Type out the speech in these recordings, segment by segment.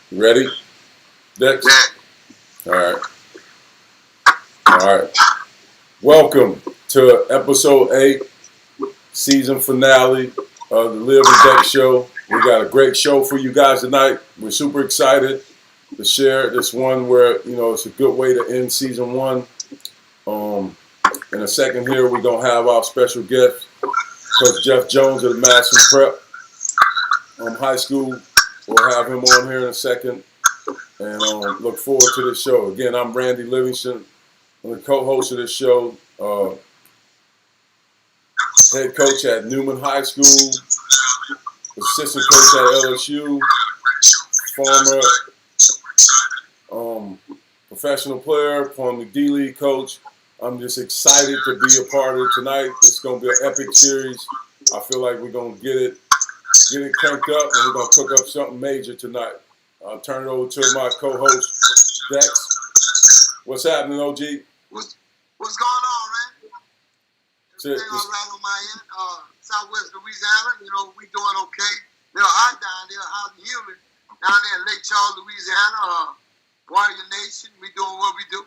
You ready? Dex? Yeah. All right. All right. Welcome to episode 8, season finale of the LIV DEX Show. We got a great show for you guys tonight. We're super excited to share this one where, it's a good way to end season 1. In a second here, we're going to have our special guest, Coach Jeff Jones of the Madison Prep High School. We'll have him on here in a second. And look forward to this show. Again, I'm Randy Livingston. I'm the co-host of this show. Head coach at Newman High School. Assistant coach at LSU. Former professional player, former D-League coach. I'm just excited to be a part of it tonight. It's going to be an epic series. I feel like we're going to get it cranked up, and we're going to cook up something major tonight. I'll turn it over to my co-host, Dex. What's happening, OG? What's going on, man? Everything all right on my end. Southwest Louisiana, we doing okay. Hot down there, hot and humid. Down there in Lake Charles, Louisiana, Warrior Nation, we doing what we do.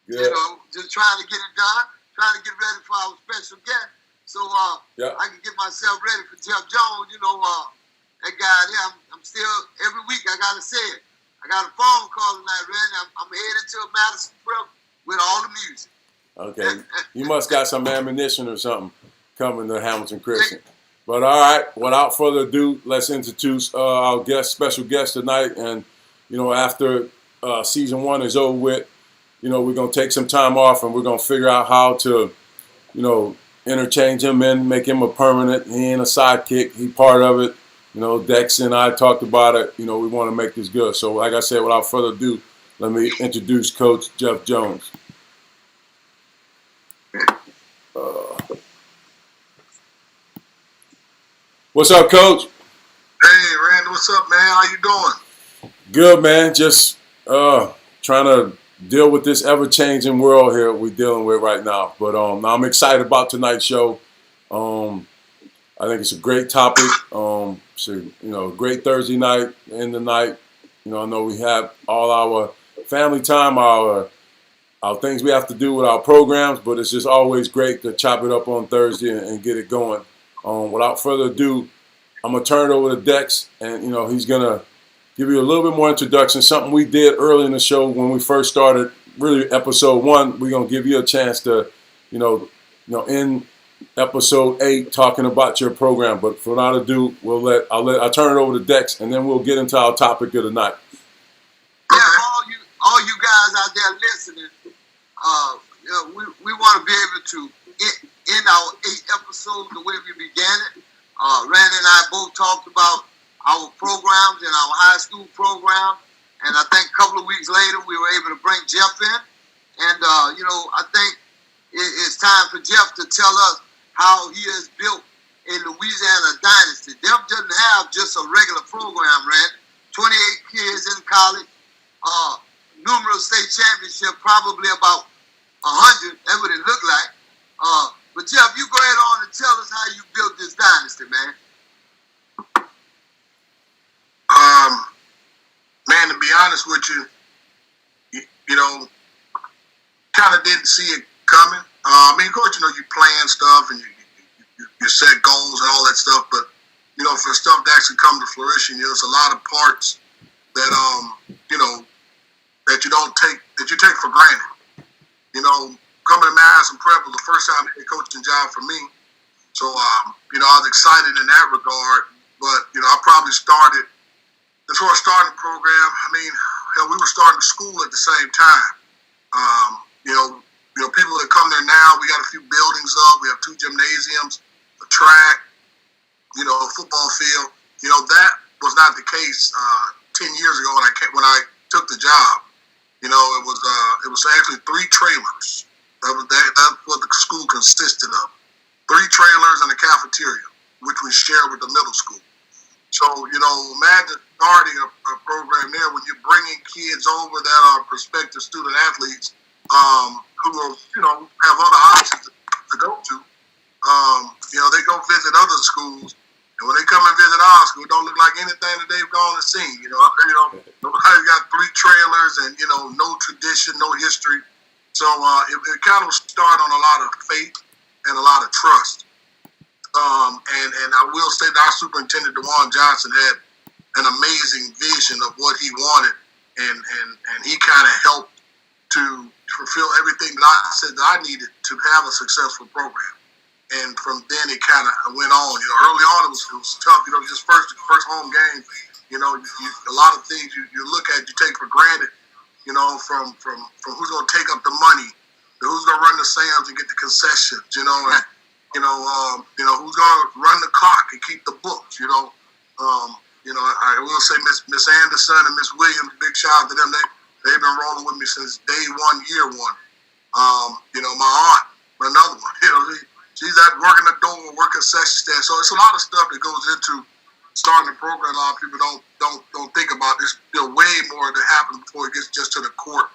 Good. Just trying to get it done, trying to get ready for our special guest. So I can get myself ready for Jeff Jones, that guy there. I'm still, every week I got to say it. I got a phone call tonight, Randy. I'm headed to Madison Prep with all the music. Okay. You must got some ammunition or something coming to Hamilton Christian. But all right, without further ado, let's introduce our special guest tonight. And, after season 1 is over with, we're going to take some time off and we're going to figure out how to, interchange him and make him a permanent. He ain't a sidekick. He part of it. Dex and I talked about it. We want to make this good. So, like I said, without further ado, let me introduce Coach Jeff Jones. What's up, Coach? Hey, Randy. What's up, man? How you doing? Good, man. Just trying to deal with this ever-changing world here we're dealing with right now. But I'm excited about tonight's show. I think it's a great topic. It's a great Thursday night, end the night. I know we have all our family time, our things we have to do with our programs, but it's just always great to chop it up on Thursday and get it going. Without further ado, I'm going to turn it over to Dex, and, he's going to give you a little bit more introduction, something we did early in the show when we first started, really episode 1. We're going to give you a chance to, in episode 8 talking about your program. But for now ado, I'll turn it over to Dex, and then we'll get into our topic of the night. Yeah, all you guys out there listening, we want to be able to end our 8 episodes the way we began it. Randy and I both talked about our programs and our high school program, and I think a couple of weeks later we were able to bring Jeff in, and I think it's time for Jeff to tell us how he has built a Louisiana dynasty. Jeff doesn't have just a regular program, Randy. 28 kids in college, numerous state championships, probably about 100. That's what it looked like. But Jeff, you go ahead on and tell us how you built this dynasty, man. Man, to be honest with you, kind of didn't see it coming. Of course, you plan stuff and you set goals and all that stuff, but, for stuff to actually come to fruition, there's a lot of parts that, that you take for granted. Coming to Madison Prep was the first time a coaching job for me. So, I was excited in that regard, but, I probably started, as far as starting the program, we were starting school at the same time. People that come there now, we got a few buildings up. We have 2 gymnasiums, a track, a football field. That was not the case 10 years ago when I took the job. It was actually 3 trailers. That's what the school consisted of. 3 trailers and a cafeteria, which we shared with the middle school. So, imagine starting a program there when you're bringing kids over that are prospective student athletes who are, have other options to go to. They go visit other schools And when they come and visit our school, it don't look like anything that they've gone and seen. Nobody got 3 trailers and, no tradition, no history. So it kind of started on a lot of faith and a lot of trust. And I will say that our superintendent, DeJuan Johnson, had an amazing vision of what he wanted, and he kind of helped to fulfill everything that I said that I needed to have a successful program. And from then it kind of went on. Early on it was tough. Just first home game. A lot of things you look at, you take for granted. From who's going to take up the money, to who's going to run the Sam's and get the concessions. And who's going to run the clock and keep the books. I will say Miss Anderson and Miss Williams, big shout out to them. They've been rolling with me since day one, year one. My aunt, another one. She's at working the door, working session stand. So it's a lot of stuff that goes into starting a program. A lot of people don't think about this. Way more that happens before it gets just to the court.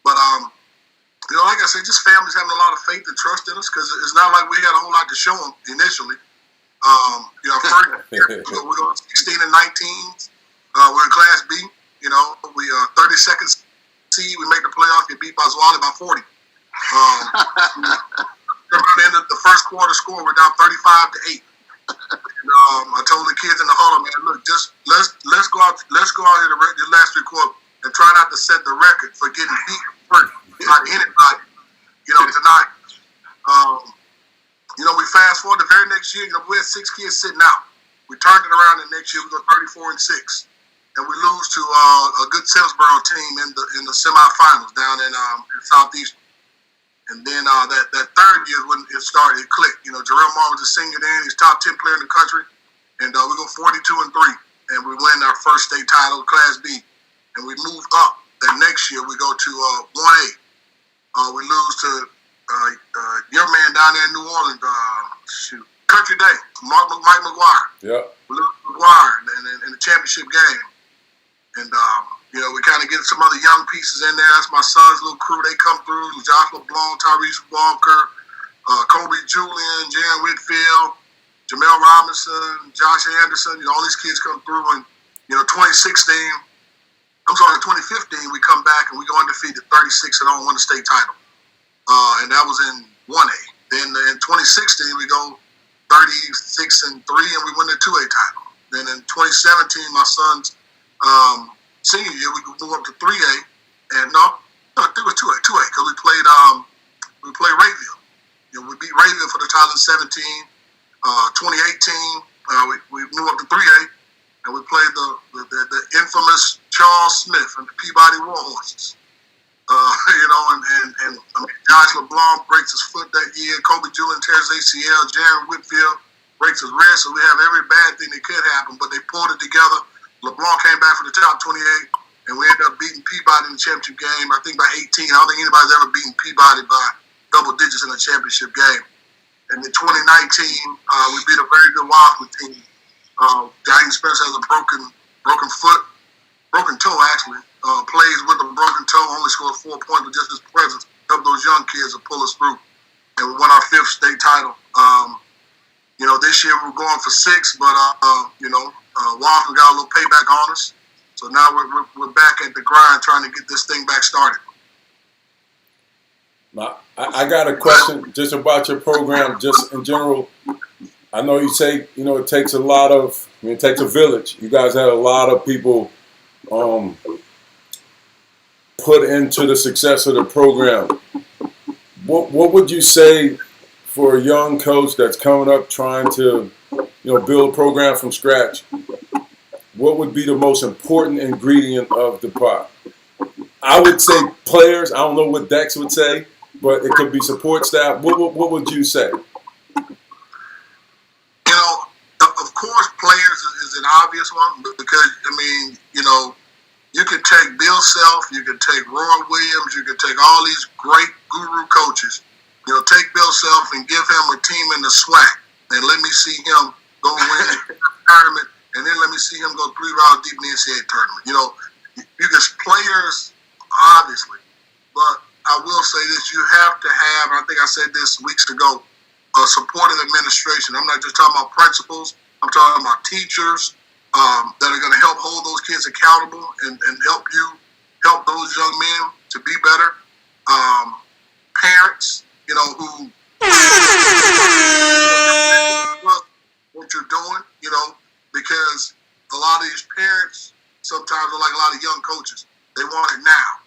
But like I said, just families having a lot of faith and trust in us, because it's not like we had a whole lot to show them initially. First year, we're going 16 and 19. We're in Class B. We 32nd seed. We make the playoffs. Get beat by Zwolle by 40. End of the first quarter score, we're down 35-8. And, I told the kids in the huddle, man, look, just let's go out here the last 3 quarters and try not to set the record for getting beat first by anybody, tonight. We fast forward the very next year. We had 6 kids sitting out. We turned it around the next year. We go 34-6, and we lose to a good Simsboro team in the semifinals down in Southeast. And then that third year when it started, it clicked. Jarrell Moore was a senior then. He's top 10 player in the country. And we go 42-3. And we win our first state title, Class B. And we move up. Then next year we go to 1A. We lose to your man down there in New Orleans, Country Day, Mike McGuire. Yeah. We lose to McGuire in the championship game. And we kind of get some other young pieces in there. That's my son's little crew. They come through. Josh LeBlanc, Tyrese Walker, Kobe Julian, Jan Whitfield, Jamel Robinson, Josh Anderson. All these kids come through. And, 2015, we come back and we go undefeated 36-0 and won the state title. And that was in 1A. Then in 2016, we go 36-3 and we win the 2A title. Then in 2017, my son's senior year, we move up to 3A, and no, I think it was 2A, because we played Rayville. We beat Rayville for the title in 17. 2018, we moved up to 3A, and we played the infamous Charles Smith and the Peabody Warhorses. And Josh LeBlanc breaks his foot that year. Kobe Julian tears ACL. Jaron Whitfield breaks his wrist. So we have every bad thing that could happen, but they pulled it together. LeBlanc came back for the top 28, and we ended up beating Peabody in the championship game, I think by 18. I don't think anybody's ever beaten Peabody by double digits in a championship game. And in 2019, we beat a very good Wofford team. Diane Spencer has a broken toe, actually. Plays with a broken toe, only scored 4 points, but just his presence helped those young kids to pull us through. And we won our 5th state title. This year we're going for 6, but, Wofford got a little payback on us. So now we're back at the grind trying to get this thing back started. Now, I got a question just about your program, just in general. I know you say, it takes it takes a village. You guys had a lot of people put into the success of the program. What would you say for a young coach that's coming up trying to, build a program from scratch? What would be the most important ingredient of the pot? I would say players. I don't know what Dex would say, but it could be support staff. What would you say? Of course, players is an obvious one because, you can take Bill Self, you can take Roy Williams, you can take all these great guru coaches. Take Bill Self and give him a team in the SWAC and let me see him go win the tournament, and then let me see him go 3 rounds deep in the NCAA tournament. You can players, obviously, but I will say this: you have to have. I think I said this weeks ago. A supportive administration. I'm not just talking about principals. I'm talking about teachers that are going to help hold those kids accountable and help those young men to be better. Parents, who what you're doing, because a lot of these parents sometimes are like a lot of young coaches. They want it now,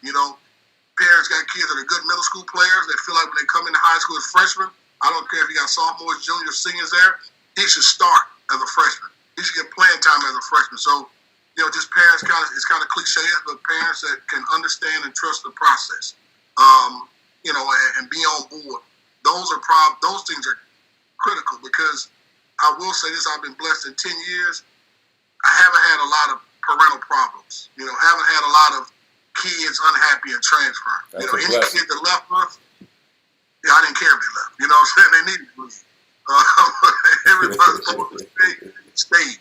Parents got kids that are good middle school players. They feel like when they come into high school as freshmen, I don't care if you got sophomores, juniors, seniors there, he should start as a freshman. He should get playing time as a freshman. So, just parents it's kind of cliche, but parents that can understand and trust the process, and be on board. Those things are critical, because I will say this, I've been blessed in 10 years. I haven't had a lot of parental problems. Haven't had a lot of kids unhappy and transferring. Any kid that left us, I didn't care if they left. You know what I'm saying? They needed to leave. Everybody's supposed to stay,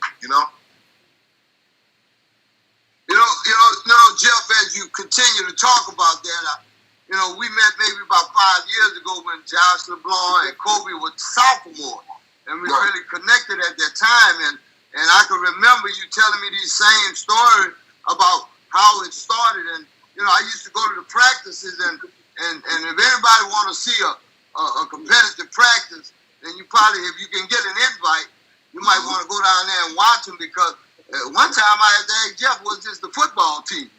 Jeff, as you continue to talk about that, we met maybe about 5 years ago when Josh LeBlanc and Kobe were sophomores, and we really connected at that time. And I can remember you telling me these same stories about how it started. And I used to go to the practices, and if anybody want to see a competitive practice, then you probably, if you can get an invite, you might want to go down there and watch them, because one time I had to ask Jeff, was this the football team?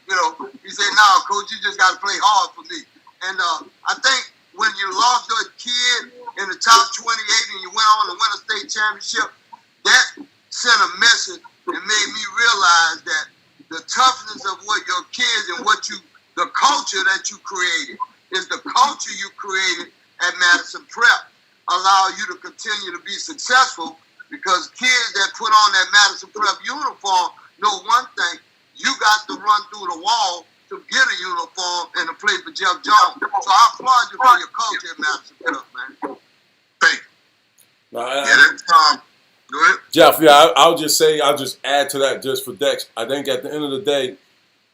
He said, "No, coach, you just got to play hard for me." And I think when you lost a kid in the top 28 and you went on to win a state championship, that sent a message and made me realize that the toughness of what your kids and the culture that you created is the culture you created at Madison Prep allow you to continue to be successful, because kids that put on that Madison Prep uniform know one thing: you got to run through the wall to get a uniform and to play for Jeff Jones. So I applaud you for your culture at Madison Prep, man. Thank you. Go ahead. Jeff, I'll just add to that just for Dex. I think at the end of the day,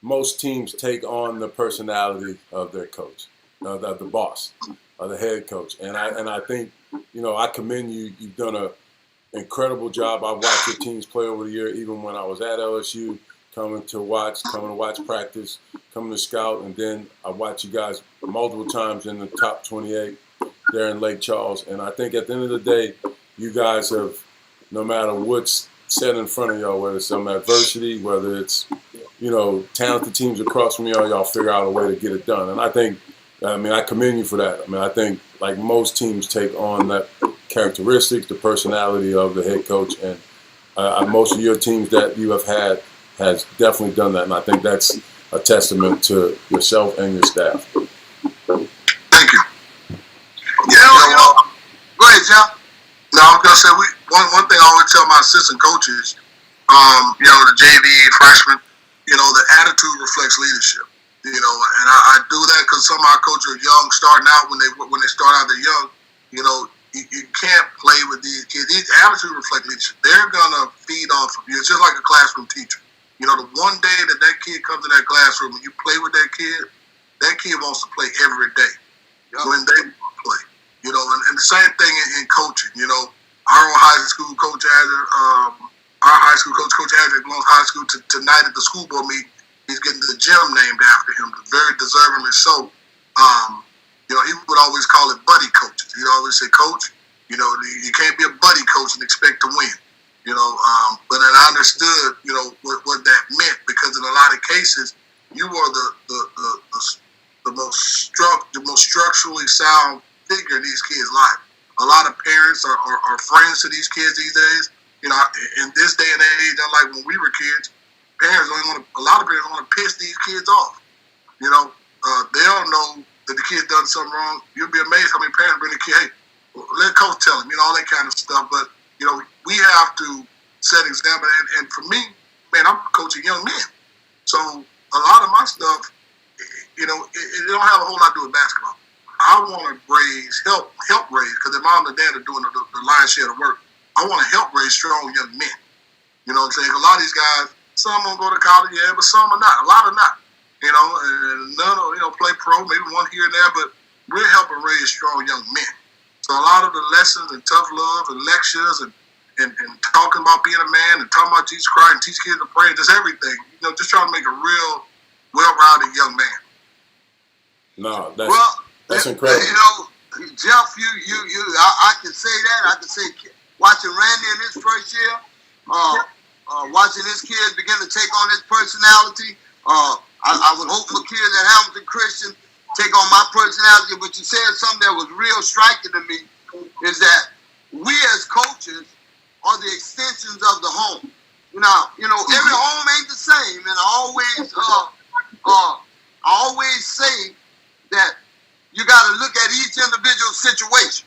most teams take on the personality of their coach, the boss, the head coach. And I think, I commend you. You've done an incredible job. I've watched your teams play over the year, even when I was at LSU, coming to watch practice, coming to scout, and then I watched you guys multiple times in the top 28 there in Lake Charles. And I think at the end of the day, you guys have, no matter what's set in front of y'all, whether it's some adversity, whether it's, talented teams across from y'all figure out a way to get it done. And I commend you for that. I think like most teams take on that characteristics, the personality of the head coach, and most of your teams that you have had has definitely done that. And I think that's a testament to yourself and your staff. Thank you. Go ahead, Jeff. No, I'm gonna say one thing I always tell my assistant coaches, the JV freshmen, the attitude reflects leadership. And I do that because some of our coaches are young, starting out when they start out, they're young. You can't play with these kids. These attitude reflect leadership. They're gonna feed off of you. It's just like a classroom teacher. The one day that kid comes in that classroom and you play with that kid wants to play every day. When they play. And the same thing in coaching. Our own high school coach Coach Adrian belongs high school. Tonight at the school board meeting, he's getting the gym named after him, very deservingly so. He would always call it buddy coaches. He'd always say, "Coach, you can't be a buddy coach and expect to win." But then I understood, what that meant, because in a lot of cases, you are the most structurally sound figure in these kids' life. A lot of parents are friends to these kids these days. In this day and age, unlike when we were kids, a lot of parents want to piss these kids off. They don't know that the kid's done something wrong. You'll be amazed how many parents bring the kid, hey, let coach tell him, all that kind of stuff. But, we have to set example. And for me, man, I'm coaching young men. So a lot of my stuff, it don't have a whole lot to do with basketball. I want to help raise, because if mom and dad are doing the lion's share of the work, I want to help raise strong young men. You know what I'm saying? A lot of these guys, some will go to college, yeah, but some are not. A lot are not. And none will play pro, maybe one here and there, but we're helping raise strong young men. So a lot of the lessons and tough love and lectures and and talking about being a man and talking about Jesus Christ and teach kids to pray, just everything. Just trying to make a real well-rounded young man. No, that's incredible. Jeff, I can say that. I can say watching Randy in his first year, watching his kids begin to take on his personality. I would hope for kids at Hamilton Christian take on my personality. But you said something that was real striking to me, is that we as coaches are the extensions of the home. Every home ain't the same, and I always say that you got to look at each individual situation.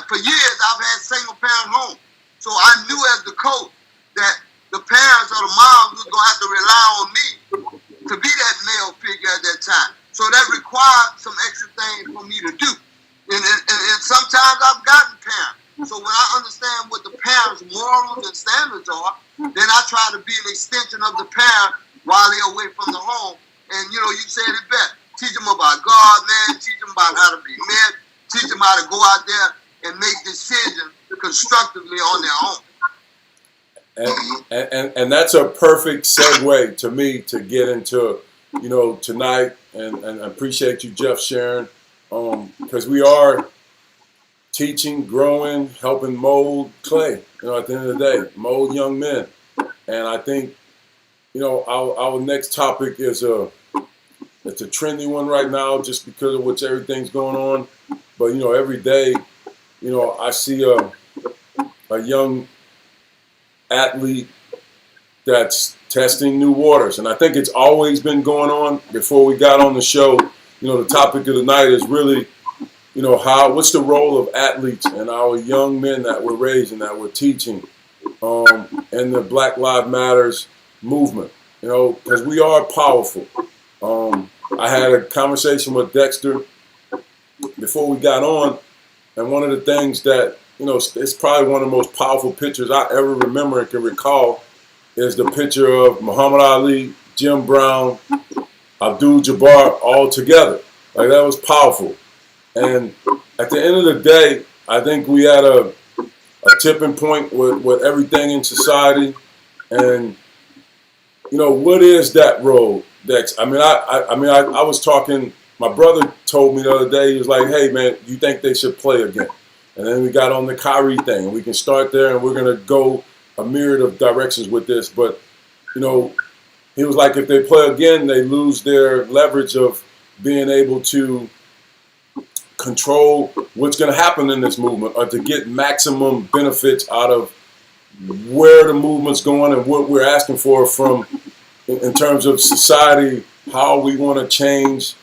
For years, I've had single-parent homes, so I knew as the coach that the parents or the moms was going to have to rely on me to be that male figure at that time. So that required some extra things for me to do. And sometimes I've gotten parents. So when I understand what the parents' morals and standards are, then I try to be an extension of the parent while they're away from the home. And, you said it best. Teach them about God, man. Teach them about how to be men. Teach them how to go out there and make decisions constructively on their own. And that's a perfect segue to me to get into, tonight. And I appreciate you, Jeff, sharing, because we are teaching, growing, helping mold clay, at the end of the day, mold young men. And I think, our next topic is it's a trendy one right now just because of everything's going on. But, every day, I see a young athlete that's testing new waters. And I think it's always been going on. Before we got on the show, the topic of the night is really, what's the role of athletes and our young men that we're raising, that we're teaching, in the Black Lives Matters movement, because we are powerful. I had a conversation with Dexter before we got on, and one of the things that, it's probably one of the most powerful pictures I ever remember and can recall is the picture of Muhammad Ali, Jim Brown, Abdul-Jabbar all together. Like, that was powerful. And at the end of the day, I think we had a tipping point with everything in society. And, what is that role, Dex? I was talking, my brother told me the other day, he was like, hey, man, you think they should play again? And then we got on the Kyrie thing, and we can start there, and we're going to go a myriad of directions with this. But, he was like, if they play again, they lose their leverage of being able to control what's going to happen in this movement, or to get maximum benefits out of where the movement's going and what we're asking for from, in terms of society, how we want to change,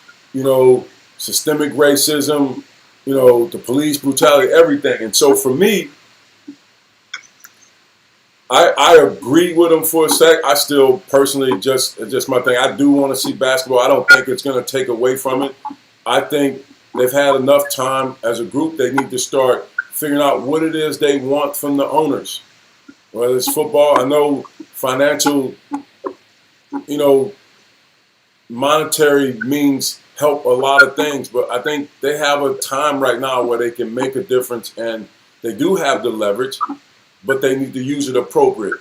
systemic racism, the police brutality, everything. And so for me, I agree with him for a sec. I still personally, just my thing, I do want to see basketball. I don't think it's going to take away from it. I think they've had enough time as a group. They need to start figuring out what it is they want from the owners. Whether it's football, I know financial, monetary means help a lot of things, but I think they have a time right now where they can make a difference, and they do have the leverage, but they need to use it appropriate.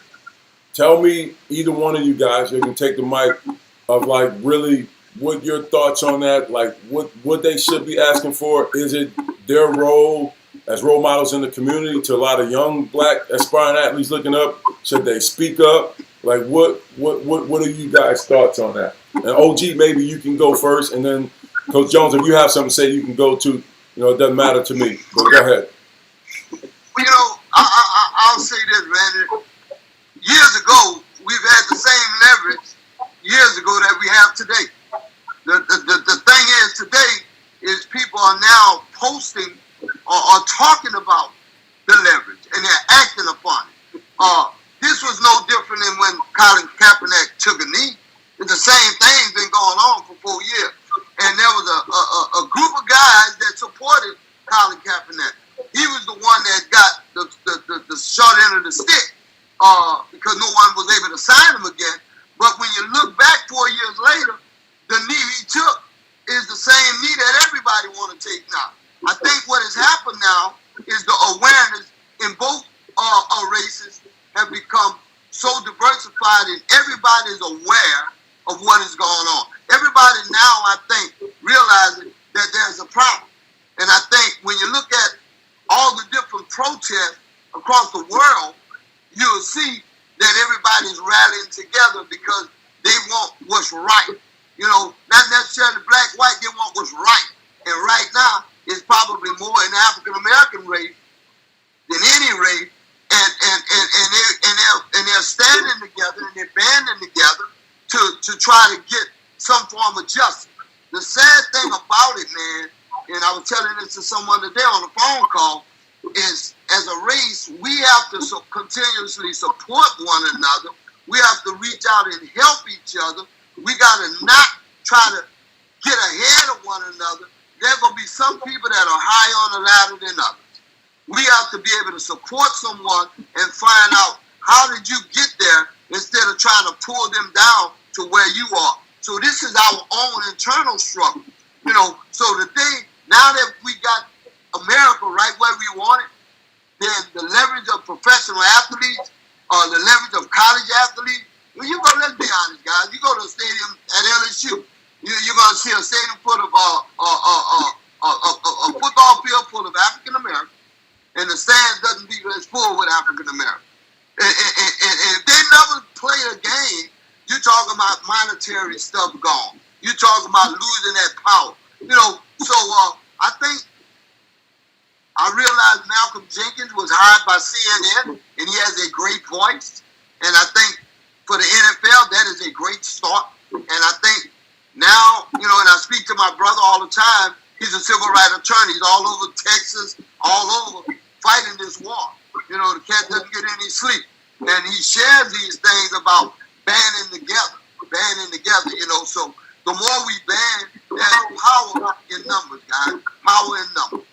Tell me, either one of you guys, you can take the mic, of like really what your thoughts on that, like what they should be asking for. Is it their role as role models in the community to a lot of young black aspiring athletes looking up? Should they speak up? Like what are you guys' thoughts on that? And OG, maybe you can go first, and then Coach Jones, if you have something to say, you can go too. It doesn't matter to me, but go ahead. I'll say this, Randy. Years ago, we've had the same leverage years ago that we have today. The thing is, today is people are now posting or talking about the leverage, and they're acting upon it. This was no different than when Colin Kaepernick took a knee. It's the same thing's been going on for 4 years. And there was a group of guys that supported Colin Kaepernick. He was the one that got the short end of the stick because no one was able to sign him again. But when you look back 4 years later, the knee he took is the same knee that everybody want to take now. I think what has happened now is the awareness in both races have become so diversified, and everybody's aware of what is going on. Everybody now, I think, realizing that there's a problem. And I think when you look at all the different protests across the world, you'll see that everybody's rallying together because they want what's right. You know, not necessarily black, white, they want what's right. And right now, it's probably more in the African-American race than any race. And they're standing together and they're banding together to try to get some form of justice. The sad thing about it, man, and I was telling this to someone today on a phone call, is as a race, we have to continuously support one another. We have to reach out and help each other. We got to not try to get ahead of one another. There's going to be some people that are higher on the ladder than others. We have to be able to support someone and find out how did you get there instead of trying to pull them down to where you are. So this is our own internal struggle. You know, so today, now that we got America right where we want it, then the leverage of professional athletes, the leverage of college athletes, when you go, let's be honest, guys, you go to a stadium at LSU, you're going to see a stadium full of a football field full of African Americans, and the stands doesn't be as full with African Americans. And if they never play a game, you're talking about monetary stuff gone. You're talking about losing that power. You know, so I think I realized Malcolm Jenkins was hired by CNN, and he has a great voice. And I think for the NFL, that is a great start. And I think now, you know, and I speak to my brother all the time. He's a civil rights attorney. He's all over Texas, all over, fighting this war. You know, the cat doesn't get any sleep. And he shares these things about banding together, you know. So the more we band, there's power in numbers, guys. Power in numbers.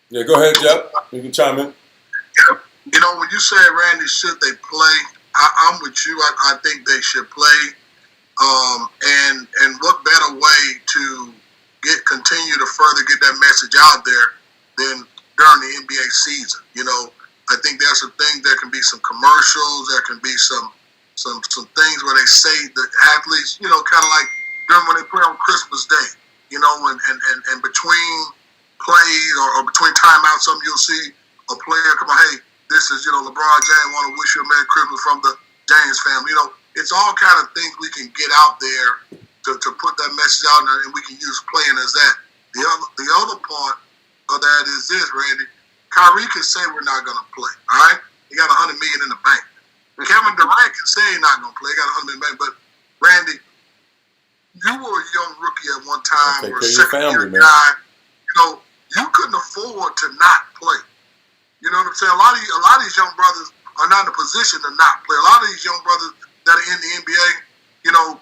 Yeah, go ahead, Jeff. You can chime in. You know, when you say, Randy, should they play? I'm with you. I think they should play. And what better way to continue to further get that message out there than during the NBA season? You know, I think there's some things. There can be some commercials. There can be some things where they say the athletes, you know, kind of like during when they play on Christmas Day, you know, and between plays or between timeouts, you'll see a player come on, hey, this is, you know, LeBron James, want to wish you a Merry Christmas from the James family. You know, it's all kind of things we can get out there to put that message out there, and we can use playing as that. The other part of that is this, Randy. Kyrie can say we're not going to play, all right? He got $100 million in the bank. Kevin Durant can say he's not going to play. He got $100 million in the bank. But, Randy, you were a young rookie at one time, or a second-year guy. You know, you couldn't afford to not play. You know what I'm saying? A lot of these young brothers are not in a position to not play. A lot of these young brothers that are in the NBA, you know,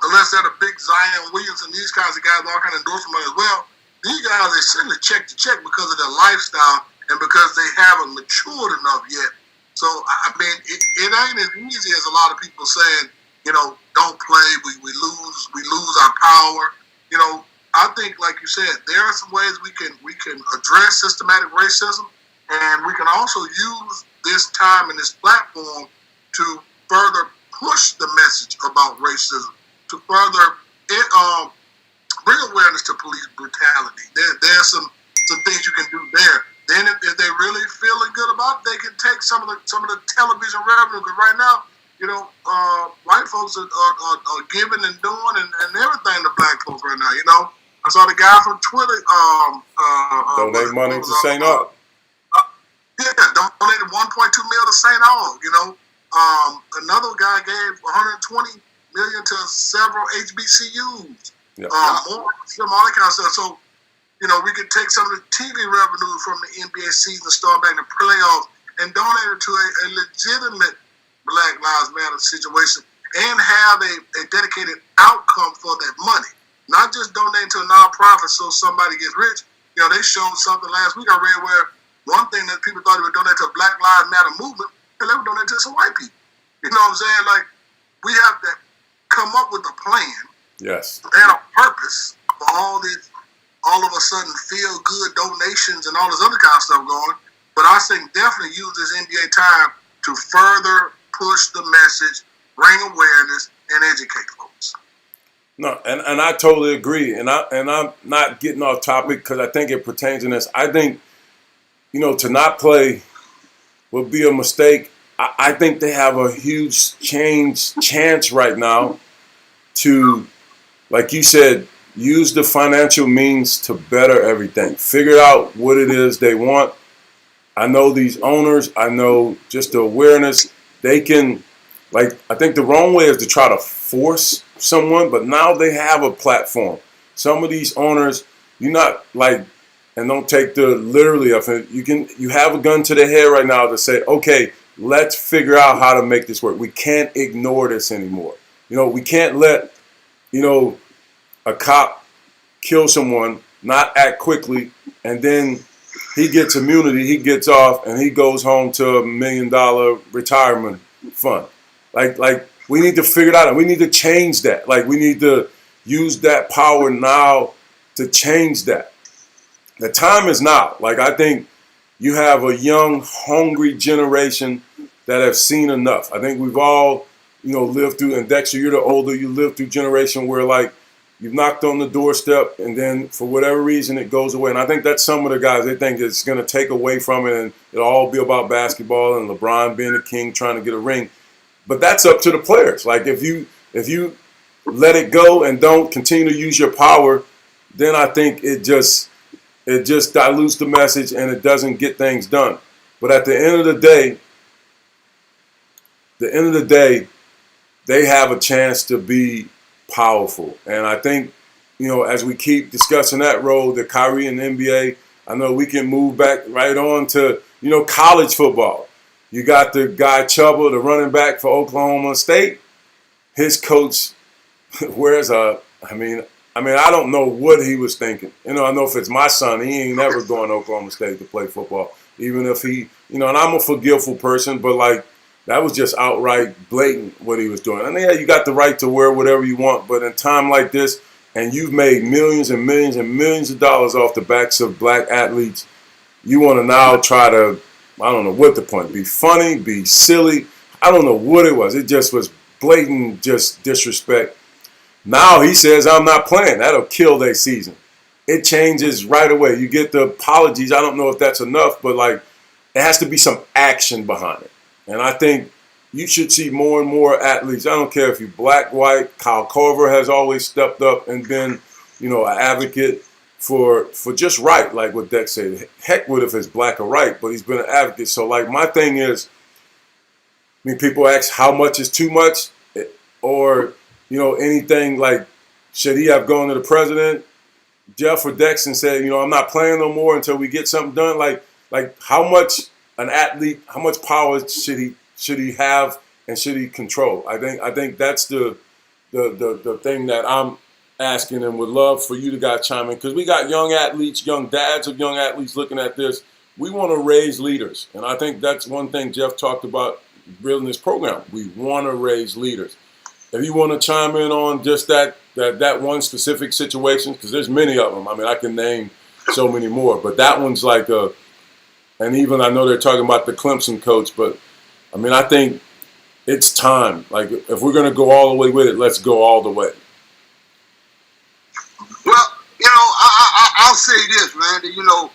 unless they're the big Zion Williams and these kinds of guys, all kind of endorsement money as well, these guys, they send a check to check because of their lifestyle and because they haven't matured enough yet. So, I mean, it ain't as easy as a lot of people saying, you know, don't play, we lose our power. You know, I think, like you said, there are some ways we can address systematic racism, and we can also use this time and this platform to further push the message about racism, to further bring awareness to police brutality. There's some things you can do there. Then if they're really feeling good about it, they can take some of the television revenue. Because right now, you know, white folks are giving and doing and everything to black folks right now. You know, I saw the guy from Twitter donate money to St. Aug. Yeah, donated $1.2 million to St. Aug. You know, another guy gave $120 million to several HBCUs. Yep. All that kind of stuff. So, you know, we could take some of the TV revenue from the NBA season, start back in the playoffs, and donate it to a legitimate Black Lives Matter situation, and have a dedicated outcome for that money. Not just donating to a nonprofit so somebody gets rich. You know, they showed something last week I read where one thing that people thought they would donate to a Black Lives Matter movement, and they would donate to some white people. You know what I'm saying? Like, we have to come up with a plan. Yes. And a purpose for all of a sudden feel good donations and all this other kind of stuff going. But I think definitely use this NBA time to further push the message, bring awareness, and educate folks. No, and I totally agree. And I'm not getting off topic because I think it pertains to this. I think, to not play would be a mistake. I think they have a huge chance right now to, like you said, use the financial means to better everything. Figure out what it is they want. I know these owners, I know just the awareness. They can, I think the wrong way is to try to force someone, but now they have a platform. Some of these owners, you're not and don't take the literally of it. You have a gun to the head right now to say, okay, let's figure out how to make this work. We can't ignore this anymore. We can't let, a cop kill someone, not act quickly, and then he gets immunity, he gets off, and he goes home to $1 million retirement fund. We need to figure it out, and we need to change that. We need to use that power now to change that. The time is now. I think you have a young, hungry generation that have seen enough. I think we've all, lived through, and Dexter, you're the older, you lived through generation where you've knocked on the doorstep and then for whatever reason it goes away. And I think that's some of the guys, they think it's going to take away from it and it'll all be about basketball and LeBron being the king trying to get a ring. But that's up to the players. If you let it go and don't continue to use your power, then I think it just dilutes the message and it doesn't get things done. But at the end of the day, they have a chance to be powerful. And I think, as we keep discussing that road, the Kyrie and the NBA, I know we can move back right on to, college football. You got the guy Chuba, the running back for Oklahoma State. His coach, I don't know what he was thinking. I know if it's my son, he ain't never going to Oklahoma State to play football. Even if he, and I'm a forgiveful person, but that was just outright blatant what he was doing. And yeah, you got the right to wear whatever you want, but in time like this, and you've made millions and millions and millions of dollars off the backs of black athletes, you want to now try to, I don't know what the point, be funny, be silly. I don't know what it was. It just was blatant just disrespect. Now he says, I'm not playing. That'll kill their season. It changes right away. You get the apologies. I don't know if that's enough, but it has to be some action behind it. And I think you should see more and more athletes. I don't care if you're black, white. Kyle Korver has always stepped up and been, an advocate for just right, like what Dex said. Heck with if it's black or right, but he's been an advocate. So, my thing is, people ask how much is too much or, anything should he have gone to the president, Jeff or Dex, and said, I'm not playing no more until we get something done? How much an athlete, how much power should he have and should he control? I think that's the thing that I'm asking and would love for you to guys chime in, because we got young athletes, young dads of young athletes looking at this. We want to raise leaders, and I think that's one thing Jeff talked about building this program. We want to raise leaders. If you want to chime in on just that one specific situation, because there's many of them. I can name so many more, but that one's and even I know they're talking about the Clemson coach, but I think it's time. If we're going to go all the way with it, let's go all the way. Well, I'll say this, Randy. You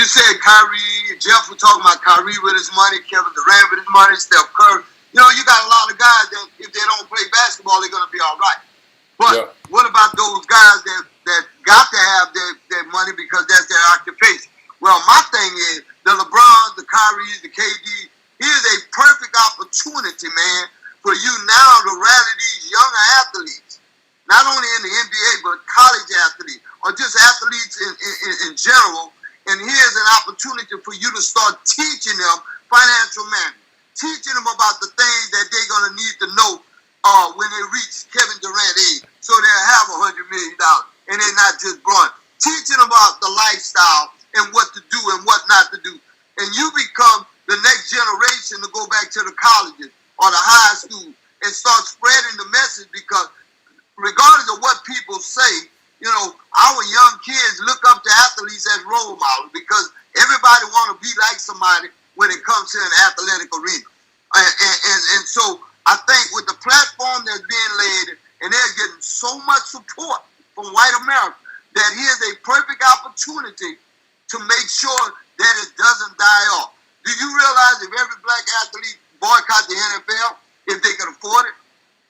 said Kyrie, Jeff was talking about Kyrie with his money, Kevin Durant with his money, Steph Curry. You got a lot of guys that if they don't play basketball, they're going to be all right. But What about those guys that got to have their money because that's their occupation? Well, my thing is the LeBrons, the Kyries, the KD, here's a perfect opportunity, man, for you now to rally these younger athletes, not only in the NBA, but college athletes or just athletes in general. And here's an opportunity for you to start teaching them financial management, teaching them about the things that they're going to need to know when they reach Kevin Durant age, so they'll have $100 million and they're not just blunt. Teaching them about the lifestyle and what to do and what not to do. And you become the next generation to go back to the colleges or the high school and start spreading the message, because regardless of what people say, our young kids look up to athletes as role models because Everybody want to be like somebody when it comes to an athletic arena. And so I think with the platform that's being laid, and they're getting so much support from white America, that here's a perfect opportunity to make sure that it doesn't die off. Do you realize if every black athlete boycott the NFL, if they can afford it,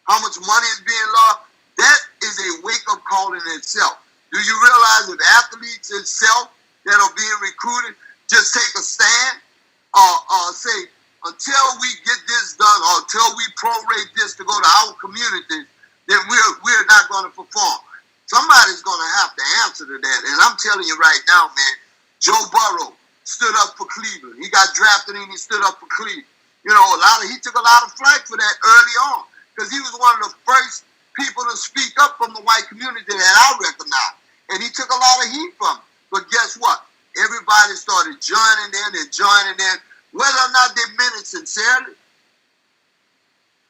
how much money is being lost? That is a wake-up call in itself. Do you realize if athletes itself that are being recruited just take a stand or say, until we get this done or until we prorate this to go to our communities, then we're not going to perform. Somebody's going to have to answer to that. And I'm telling you right now, man, Joe Burrow stood up for Cleveland. He got drafted and he stood up for Cleveland. You know, he took a lot of flack for that early on because he was one of the first people to speak up from the white community that I recognize. And he took a lot of heat from it. But guess what? Everybody started joining in. Whether or not they meant it sincerely,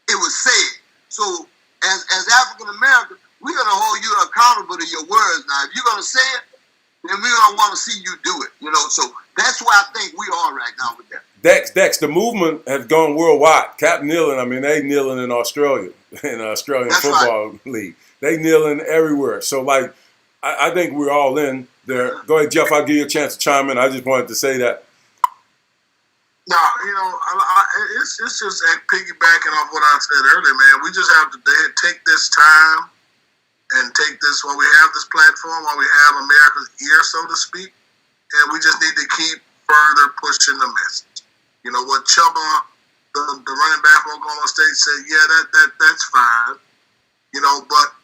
it was said. So as African Americans, we're going to hold you accountable to your words now. If you're going to say it, then we're going to want to see you do it. You know, so that's where I think we are right now with that. Dex, the movement has gone worldwide. Cap kneeling, I mean, they kneeling in Australia, in the Australian That's Football League. They kneeling everywhere. So, like, I think we're all in there. Go ahead, Jeff, I'll give you a chance to chime in. I just wanted to say that. No, you know, it's just piggybacking off what I said earlier, man. We just have to take this time and take this, while we have this platform, while we have America's ear, so to speak, and we just need to keep further pushing the message. You know, what Chuba, the running back from Oklahoma State, said, yeah, that's fine. You know, but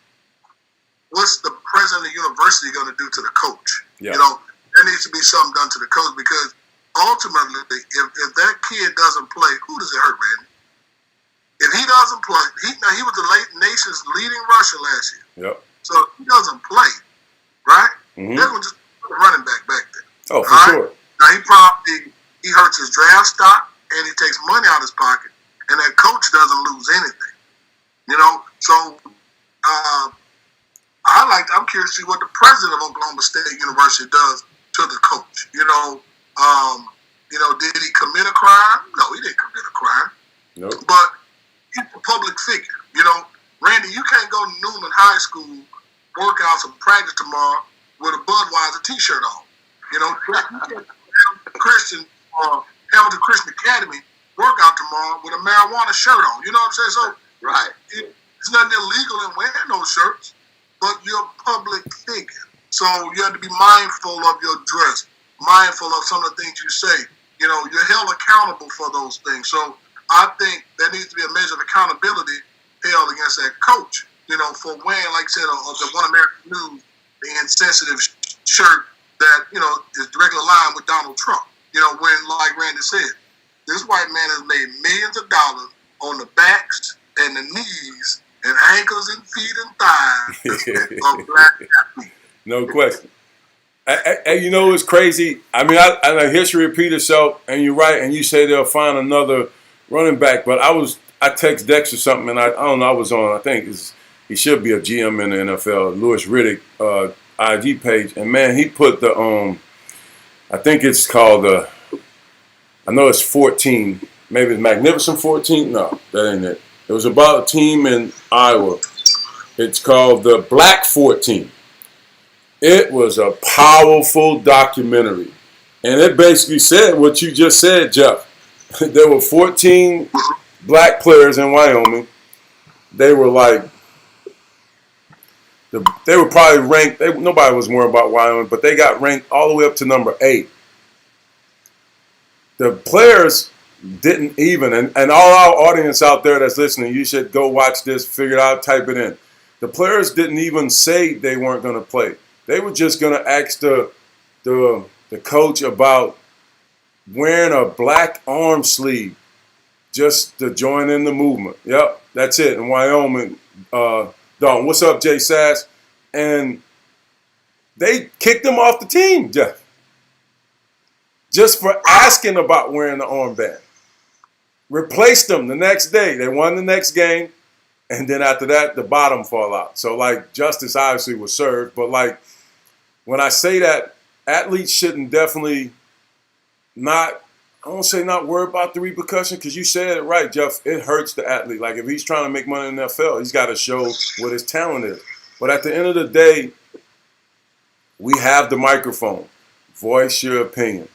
what's the president of the university going to do to the coach? Yeah. You know, there needs to be something done to the coach because ultimately, if that kid doesn't play, who does it hurt, Randy? If he doesn't play, he was the nation's leading rusher last year. Yep. So if he doesn't play, right? Mm-hmm. They're going to just put a running back there. Oh, for sure. Now he hurts his draft stock and he takes money out of his pocket, and that coach doesn't lose anything. You know, so I'm curious to see what the president of Oklahoma State University does to the coach. You know, did he commit a crime? No, he didn't commit a crime. Nope. But he's a public figure. You know, Randy, you can't go to Newman High School, workouts and practice tomorrow with a Budweiser T-shirt on. You know, Hamilton Christian Academy workout tomorrow with a marijuana shirt on. You know what I'm saying? So, right. It's nothing illegal in wearing those shirts, but you're a public figure. So you have to be mindful of your dress, mindful of some of the things you say. You know, you're held accountable for those things. So I think there needs to be a measure of accountability held against that coach, you know, for wearing, like I said, the One American News, the insensitive shirt that, you know, is directly aligned with Donald Trump. You know, when, like Randy said, this white man has made millions of dollars on the backs and the knees and ankles and feet and thighs of black athletes. No question. And you know, it's crazy. I mean, I history repeat itself, and you're right, and you say they'll find another running back, but I text Dex or something, and I don't know, I was on, I think he should be a GM in the NFL, Louis Riddick, IG page, and man, he put the, I think it's called I know it's 14, maybe it's Magnificent 14, no, that ain't it. It was about a team in Iowa. It's called the Black 14. It was a powerful documentary, and it basically said what you just said, Jeff. There were 14 black players in Wyoming. They were like, they were probably ranked, nobody was worried about Wyoming, but they got ranked all the way up to number 8. The players didn't even, and all our audience out there that's listening, you should go watch this, figure it out, type it in. The players didn't even say they weren't going to play. They were just going to ask the coach about wearing a black arm sleeve just to join in the movement. Yep, that's it. In Wyoming, Dalton. What's up, Jay Sass? And they kicked him off the team, Jeff, just for asking about wearing the armband. Replaced them the next day. They won the next game, and then after that, the bottom fall out. So, like, justice obviously was served, but, like, when I say that, athletes shouldn't definitely not, I won't say not worry about the repercussion, because you said it right, Jeff. It hurts the athlete. Like, if he's trying to make money in the NFL, he's got to show what his talent is. But at the end of the day, we have the microphone. Voice your opinion.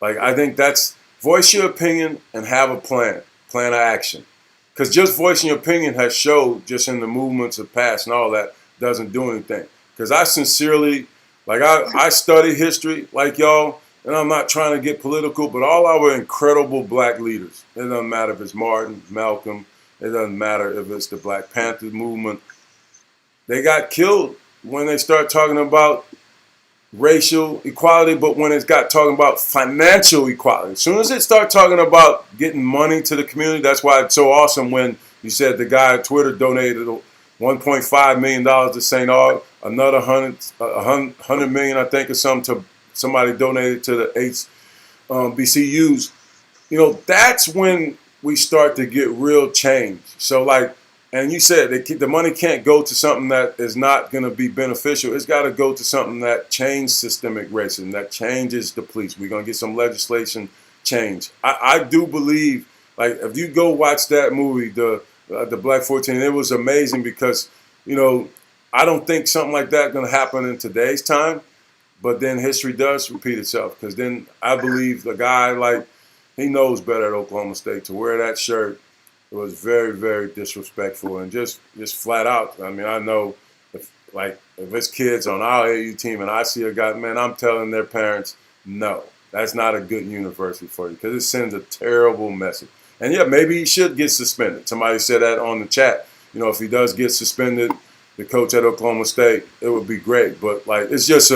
Like, I think that's voice your opinion and have a plan of action. Because just voicing your opinion has showed, just in the movements of past and all that, doesn't do anything. Because I sincerely, like, I study history like y'all, and I'm not trying to get political, but all our incredible black leaders, it doesn't matter if it's Martin, Malcolm, it doesn't matter if it's the Black Panther movement, they got killed when they start talking about racial equality, but when it's got talking about financial equality, as soon as it start talking about getting money to the community, that's why it's so awesome when you said the guy at Twitter donated $1.5 million to St. Aug, another 100 million, I think, or something, to somebody donated to the HBCUs. You know, that's when we start to get real change. So, like, and you said the money can't go to something that is not going to be beneficial. It's got to go to something that changes systemic racism, that changes the police. We're going to get some legislation change. I do believe, like, if you go watch that movie, the Black 14, it was amazing because, you know, I don't think something like that going to happen in today's time, but then history does repeat itself, because then I believe the guy, like, he knows better at Oklahoma State. To wear that shirt, it was very, very disrespectful, and just flat out. I mean, I know if it's kids on our AU team and I see a guy, man, I'm telling their parents, no, that's not a good university for you, because it sends a terrible message. And yeah, maybe he should get suspended. Somebody said that on the chat. You know, if he does get suspended, the coach at Oklahoma State, it would be great. But, like, it's just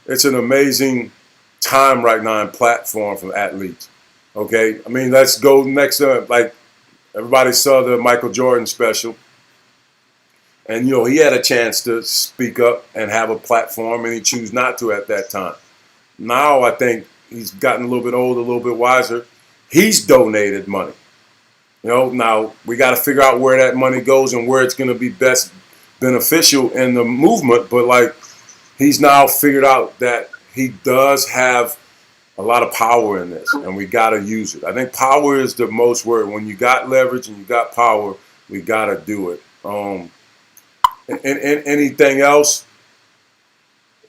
it's an amazing time right now and platform for athletes. Okay, I mean, let's go next up. Like, everybody saw the Michael Jordan special, and, you know, he had a chance to speak up and have a platform, and he chose not to at that time. Now I think he's gotten a little bit older, a little bit wiser. He's donated money. You know, now we got to figure out where that money goes and where it's going to be best beneficial in the movement. But, like, he's now figured out that he does have a lot of power in this, and we got to use it. I think power is the most word. When you got leverage and you got power, we got to do it. Anything else?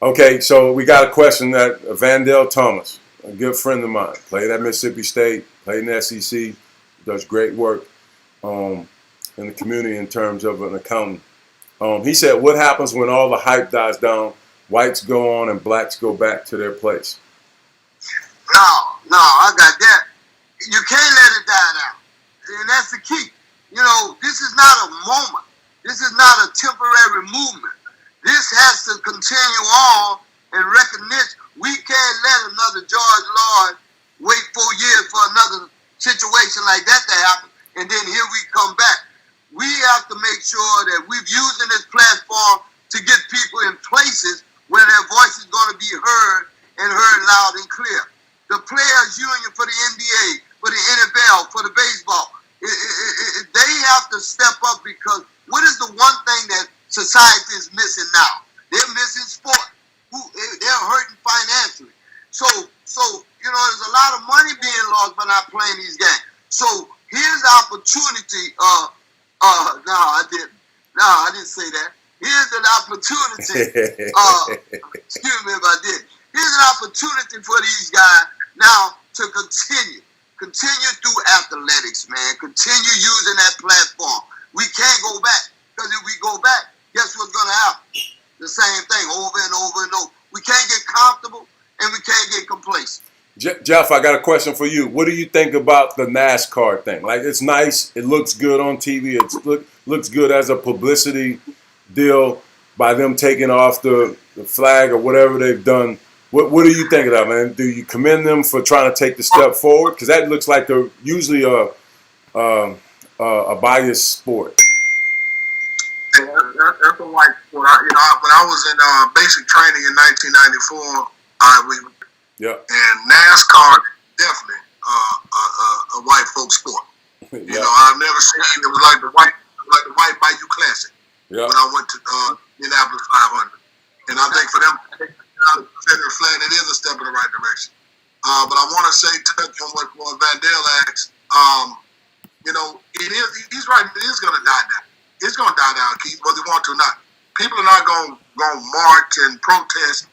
Okay, so we got a question that Vandell Thomas, a good friend of mine, played at Mississippi State, played in the SEC, does great work in the community in terms of an accountant. He said, what happens when all the hype dies down, whites go on and blacks go back to their place? No, I got that. You can't let it die down. And that's the key. You know, this is not a moment. This is not a temporary movement. This has to continue on in recognition. We can't let another George Lloyd wait 4 years for another situation like that to happen, and then here we come back. We have to make sure that we're using this platform to get people in places where their voice is going to be heard, and heard loud and clear. The Players Union for the NBA, for the NFL, for the baseball, they have to step up, because what is the one thing that society is missing now? They're missing sport. They're hurting financially. So you know, there's a lot of money being lost by not playing these games. So here's the opportunity. No, I didn't. No, I didn't say that. Here's an opportunity. Excuse me if I did. Here's an opportunity for these guys now to continue through athletics, man. Continue using that platform. We can't go back, because if we go back, guess what's going to happen? The same thing over and over and over. We can't get comfortable, and we can't get complacent. Jeff, I got a question for you. What do you think about the NASCAR thing? Like, it's nice. It looks good on TV. It looks good as a publicity deal by them taking off the flag or whatever they've done. What do you think of that, man? Do you commend them for trying to take the step forward? Because that looks like they're usually a biased sport. That's a white sport. When I was in basic training in 1994, and NASCAR definitely a white folks sport. Yeah. You know, I've never seen it was like the white Bayou Classic. Yeah. When I went to Indianapolis 500, and I think for them, flag, it is a step in the right direction. But I want to say, touch on what Van Dale asked. He's right. It is going to die down. It's going to die down, Keith, whether you want to or not. People are not going to march and protest,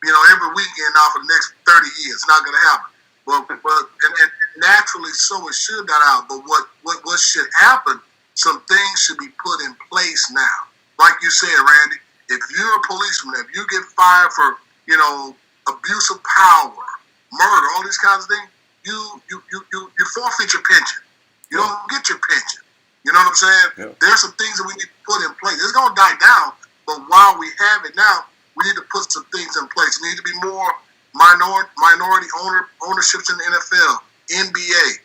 every weekend now for the next 30 years. It's not going to happen. And naturally, so it should die out. But what should happen? Some things should be put in place now. Like you said, Randy, if you're a policeman, if you get fired for abuse of power, murder, all these kinds of things, you forfeit your pension. You don't get your pension. You know what I'm saying? Yeah. There's some things that we need to put in place. It's going to die down, but while we have it now, we need to put some things in place. There need to be more minority ownerships in the NFL, NBA,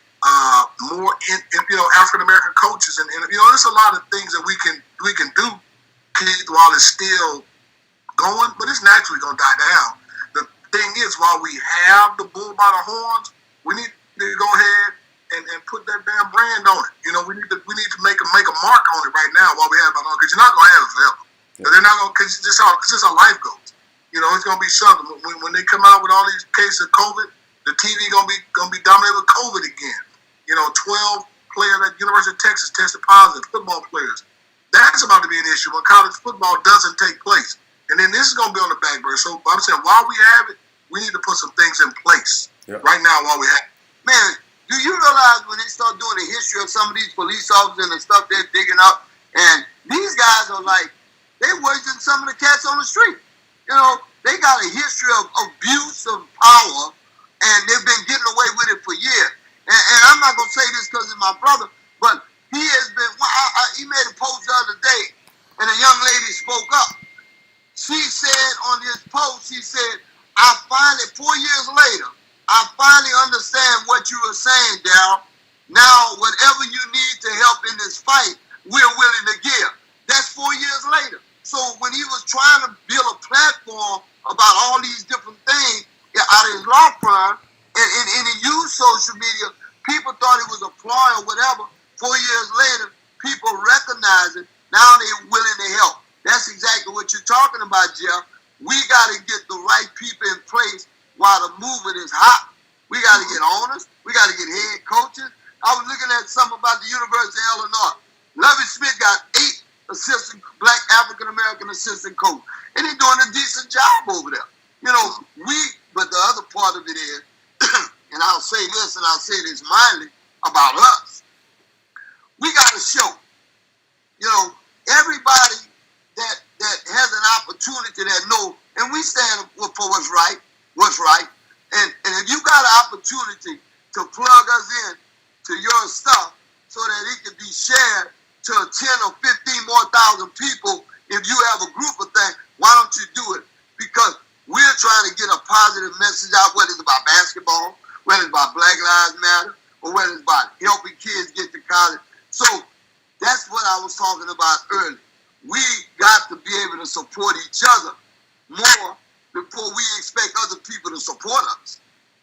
more African American coaches, and there's a lot of things that we can do, Keith, while it's still going, but it's naturally going to die down. The thing is, while we have the bull by the horns, we need to go ahead and put that damn brand on it. We need to make a mark on it right now while we have it on, because you're not going to have it forever. Yeah. They're not going, because it's just how life goes. It's going to be something. When they come out with all these cases of COVID, the TV going to be dominated with COVID again. 12 players at the University of Texas tested positive, football players. That's about to be an issue when college football doesn't take place. And then this is going to be on the back burner. So I'm saying, while we have it, we need to put some things in place right now while we have it. Man, do you realize when they start doing the history of some of these police officers and the stuff they're digging up, and these guys are like, they're worse than some of the cats on the street. They got a history of abuse of power, and they've been getting away with it for years. And I'm not going to say this because it's my brother, but he has been, he made a post the other day, and a young lady spoke up. She said on his post, she said, 4 years later, I finally understand what you were saying, Darryl. Now, whatever you need to help in this fight, we're willing to give. That's 4 years later. So when he was trying to build a platform about all these different things out of his law firm, and he used social media, people thought it was a ploy or whatever. 4 years later, people recognize it. Now they're willing to help. That's exactly what you're talking about, Jeff. We got to get the right people in place while the movement is hot. We got to get owners. We got to get head coaches. I was looking at something about the University of Illinois. Lovie Smith got 8 black African-American assistant coach. And they're doing a decent job over there. But the other part of it is, and I'll say this and I'll say this mildly about us. We got to show, everybody that has an opportunity that know, and we stand for what's right. And if you got an opportunity to plug us in to your stuff so that it can be shared to 10 or 15 more thousand people, if you have a group of things, why don't you do it? Because we're trying to get a positive message out, whether it's about basketball, whether it's about Black Lives Matter, or whether it's about helping kids get to college. So that's what I was talking about earlier. We got to be able to support each other more before we expect other people to support us.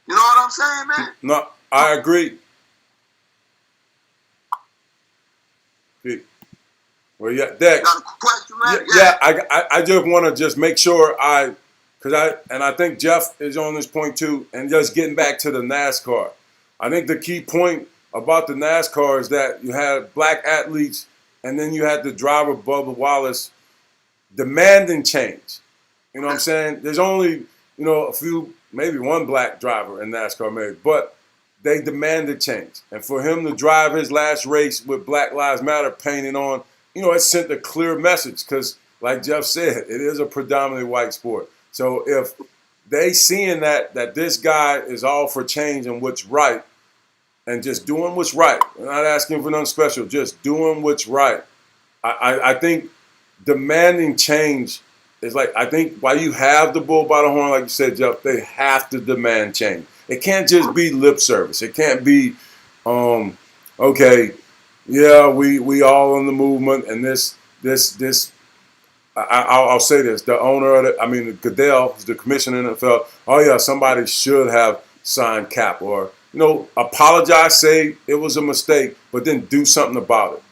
You know what I'm saying, man? No, I agree. Well, yeah, Dex. Got a question, man? Yeah, I just want to just make sure I think Jeff is on this point too, and just getting back to the NASCAR. I think the key point about the NASCAR is that you had black athletes, and then you had the driver, Bubba Wallace, demanding change. You know what I'm saying? There's only, a few, maybe one black driver in NASCAR, maybe, but they demanded change. And for him to drive his last race with Black Lives Matter painted on, it sent a clear message because, like Jeff said, it is a predominantly white sport. So if they seeing that this guy is all for change and what's right, and just doing what's right, we're not asking for nothing special, just doing what's right. I think demanding change is I think while you have the bull by the horn, like you said, Jeff, they have to demand change. It can't just be lip service. It can't be, okay, yeah, we all in the movement, and this. I'll say this: the owner of Goodell, the commissioner in the NFL. Oh yeah, somebody should have signed Cap, or apologize, say it was a mistake, but then do something about it.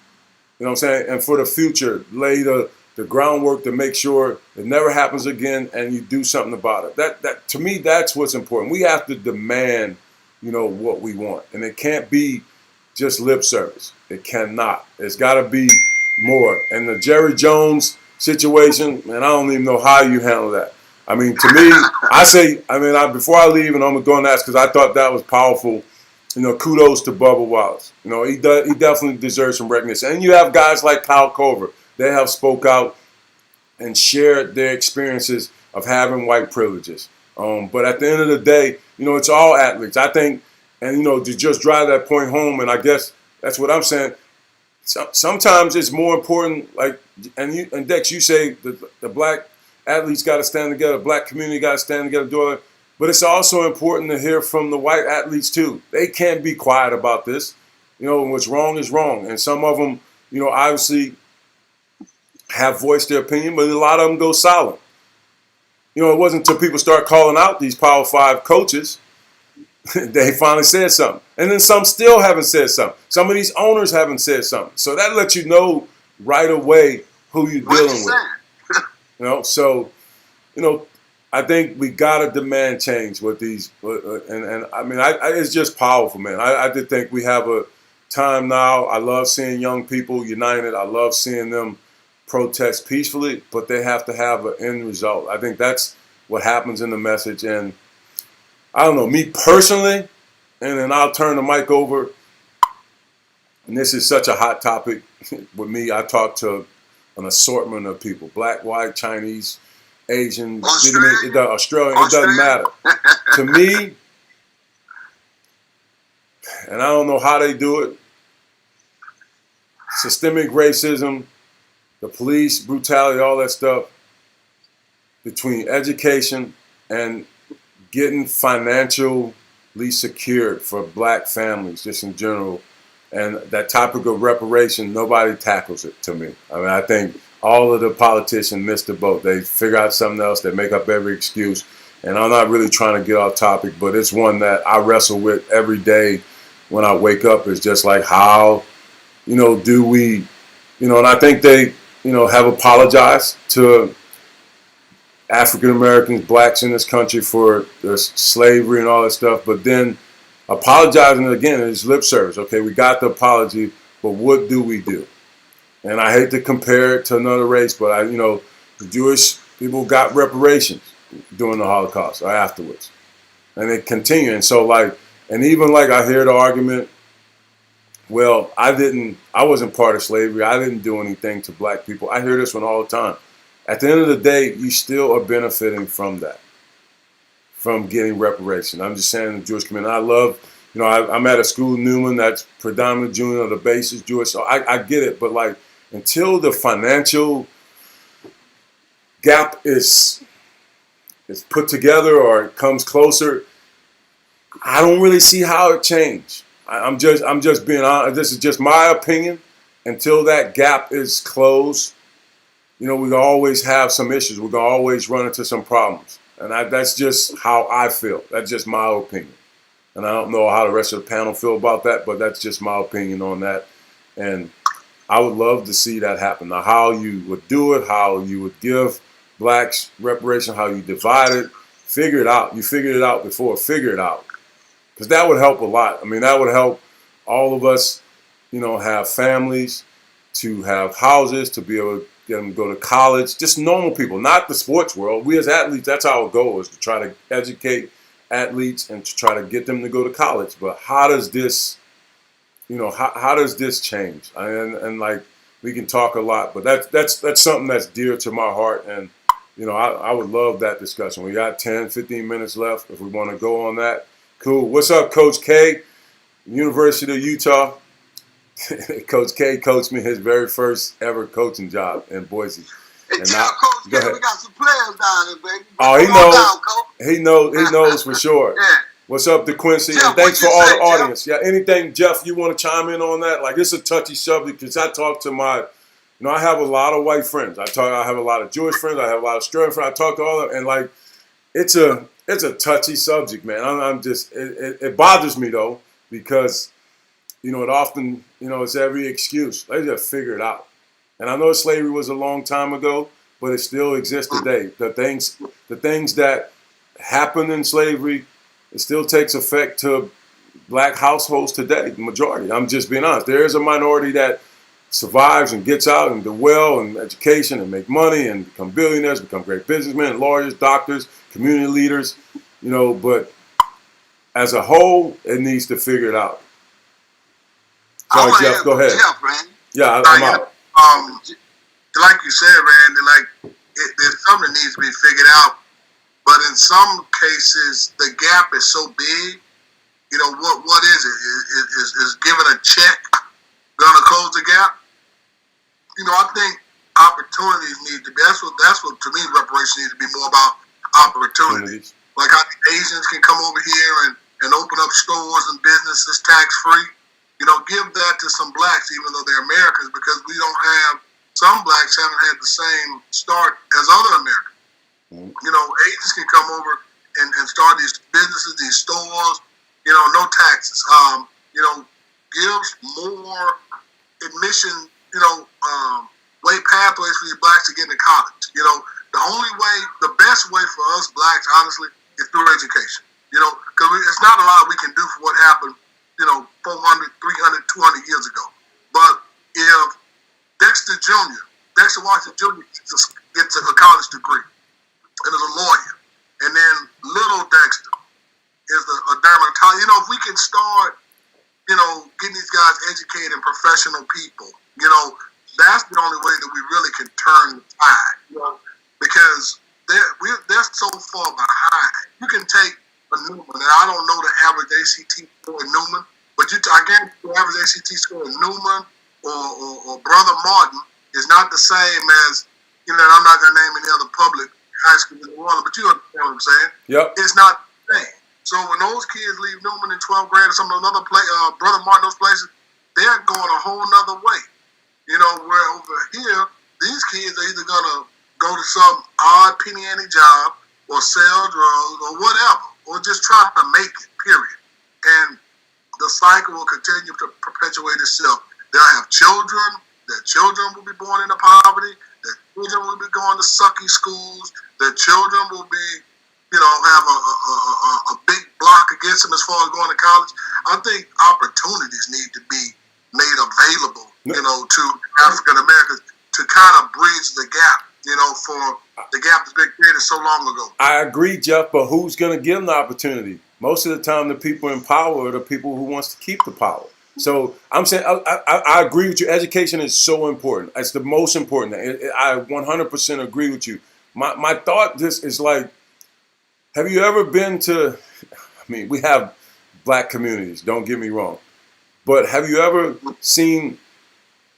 You know what I'm saying? And for the future, lay the the groundwork to make sure it never happens again, and you do something about it. That to me, that's what's important. We have to demand, what we want, and it can't be just lip service. It cannot. It's got to be more. And the Jerry Jones situation, man, I don't even know how you handle that. I mean, to me, before I leave, and I'm going to ask, because I thought that was powerful. Kudos to Bubba Wallace. He definitely deserves some recognition. And you have guys like Kyle Culver. They have spoke out and shared their experiences of having white privileges. But at the end of the day, it's all athletes. I think, and to just drive that point home, and I guess that's what I'm saying. Sometimes it's more important, and Dex, you say the black athletes got to stand together, black community got to stand together, do it. But it's also important to hear from the white athletes too. They can't be quiet about this. What's wrong is wrong, and some of them, obviously have voiced their opinion, but a lot of them go silent. It wasn't until people start calling out these Power 5 coaches they finally said something. And then some still haven't said something. Some of these owners haven't said something. So that lets you know right away who you're dealing with. So, I think we got to demand change with these. It's just powerful, man. I did think we have a time now. I love seeing young people united. I love seeing them protest peacefully, but they have to have an end result. I think that's what happens in the message. And I don't know, me personally, and then I'll turn the mic over. And this is such a hot topic with me. I talk to an assortment of people, black, white, Chinese, Asian, Australian, it doesn't matter. To me, and I don't know how they do it, systemic racism, the police, brutality, all that stuff, between education and getting financially secured for black families, just in general, and that topic of reparation, nobody tackles it to me. I think all of the politicians missed the boat. They figure out something else. They make up every excuse. And I'm not really trying to get off topic, but it's one that I wrestle with every day when I wake up. It's just like, how, do we, and I think they, have apologized to African Americans, blacks in this country for their slavery and all that stuff. But then apologizing again is lip service. Okay, we got the apology, but what do we do? And I hate to compare it to another race, but the Jewish people got reparations during the Holocaust or afterwards, and they continue. And so, I hear the argument, well, I wasn't part of slavery. I didn't do anything to black people. I hear this one all the time. At the end of the day, you still are benefiting from that, from getting reparation. I'm just saying, the Jewish community, I love, I'm at a school, Newman, that's predominantly Jewish, the base is Jewish, so I get it, but until the financial gap is put together or it comes closer, I don't really see how it changed. I'm just being honest. This is just my opinion. Until that gap is closed, we can always have some issues. We're going to always run into some problems. And that's just how I feel. That's just my opinion. And I don't know how the rest of the panel feel about that, but that's just my opinion on that. And I would love to see that happen. Now, how you would do it, how you would give blacks reparation, how you divide it, figure it out. You figured it out before, figure it out. Because that would help a lot. That would help all of us, have families, to have houses, to be able to get them to go to college. Just normal people, not the sports world. We as athletes, that's our goal, is to try to educate athletes and to try to get them to go to college. But how does this, how does this change? And we can talk a lot, but that's something that's dear to my heart. And, I would love that discussion. We got 10, 15 minutes left if we want to go on that. Cool. What's up, Coach K, University of Utah? Coach K coached me his very first ever coaching job in Boise. Hey, and tell Coach K we got some players down there, baby. Oh, he knows for sure. Yeah. What's up, DeQuincy? Jeff, and thanks for all the audience. Jeff? Yeah, anything, Jeff, you want to chime in on that? It's a touchy subject because I talk to my, I have a lot of white friends. I have a lot of Jewish friends. I have a lot of Australian friends. I talk to all of them, and it's a touchy subject, man. It bothers me though, because, it often, it's every excuse. They just figure it out. And I know slavery was a long time ago, but it still exists today. The things that happened in slavery, it still takes effect to black households today, the majority. I'm just being honest. There is a minority that survives and gets out and do well in education and make money and become billionaires, become great businessmen, lawyers, doctors, community leaders, you know, but as a whole, it needs to figure it out. Sorry, Jeff, go ahead. Jeff, man. Yeah, I'm out. Like you said, Randy, there's something that needs to be figured out. But in some cases, the gap is so big. You know, what is it? Is giving a check going to close the gap? You know, I think opportunities need to be. That's what to me, reparations needs to be more about opportunities. Like how the Asians can come over here and open up stores and businesses tax free. You know, give that to some blacks, even though they're Americans, because we don't have, some blacks haven't had the same start as other Americans. You know, Asians can come over and start these businesses, these stores, you know, no taxes. You know, gives more admission, you know, way pathways for you blacks to get into college. You know, the best way for us blacks, honestly, is through education. You know, because it's not a lot we can do for what happened, you know, 400, 300, 200 years ago. But if Dexter Washington Jr. gets a college degree and is a lawyer, and then little Dexter is a dermatologist, you know, if we can start, you know, getting these guys educated and professional people, you know, that's the only way that we really can turn the tide, you know, because they're so far behind. You can take a Newman, and I don't know the average ACT score in Newman, but I guarantee the average ACT score in Newman or Brother Martin is not the same as, you know, I'm not going to name any other public high school in the world, but you understand what I'm saying? Yep. It's not the same. So when those kids leave Newman in 12th grade or some of those other Brother Martin, those places, they're going a whole nother way. You know, where over here, these kids are either going to go to some odd penny ante job or sell drugs or whatever, or just try to make it, period. And the cycle will continue to perpetuate itself. They'll have children. Their children will be born into poverty. Their children will be going to sucky schools. Their children will be, you know, have a big block against them as far as going to college. I think opportunities need to be made available, you know, to African Americans to kind of bridge the gap, you know, for the gap that's been created so long ago. I agree, Jeff, but who's going to give them the opportunity? Most of the time, the people in power are the people who wants to keep the power. So I'm saying I agree with you. Education is so important. It's the most important. I 100% agree with you. My thought just is like, have you ever been to, I mean, we have black communities, don't get me wrong. But have you ever seen,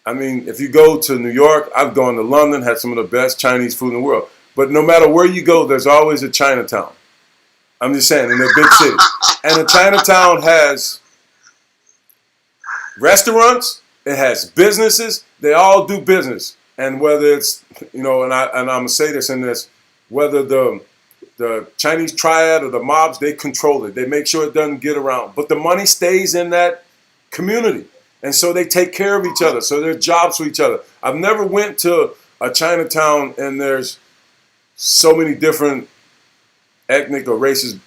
I mean, if you go to New York, I've gone to London, had some of the best Chinese food in the world. But no matter where you go, there's always a Chinatown. I'm just saying, in a big city. And a Chinatown has restaurants, it has businesses, they all do business. And whether it's, you know, and I'm going to say this in this, whether the Chinese triad or the mobs, they control it. They make sure it doesn't get around. But the money stays in that community. And so they take care of each other. So there's jobs for each other. I've never went to a Chinatown and there's so many different ethnic or racial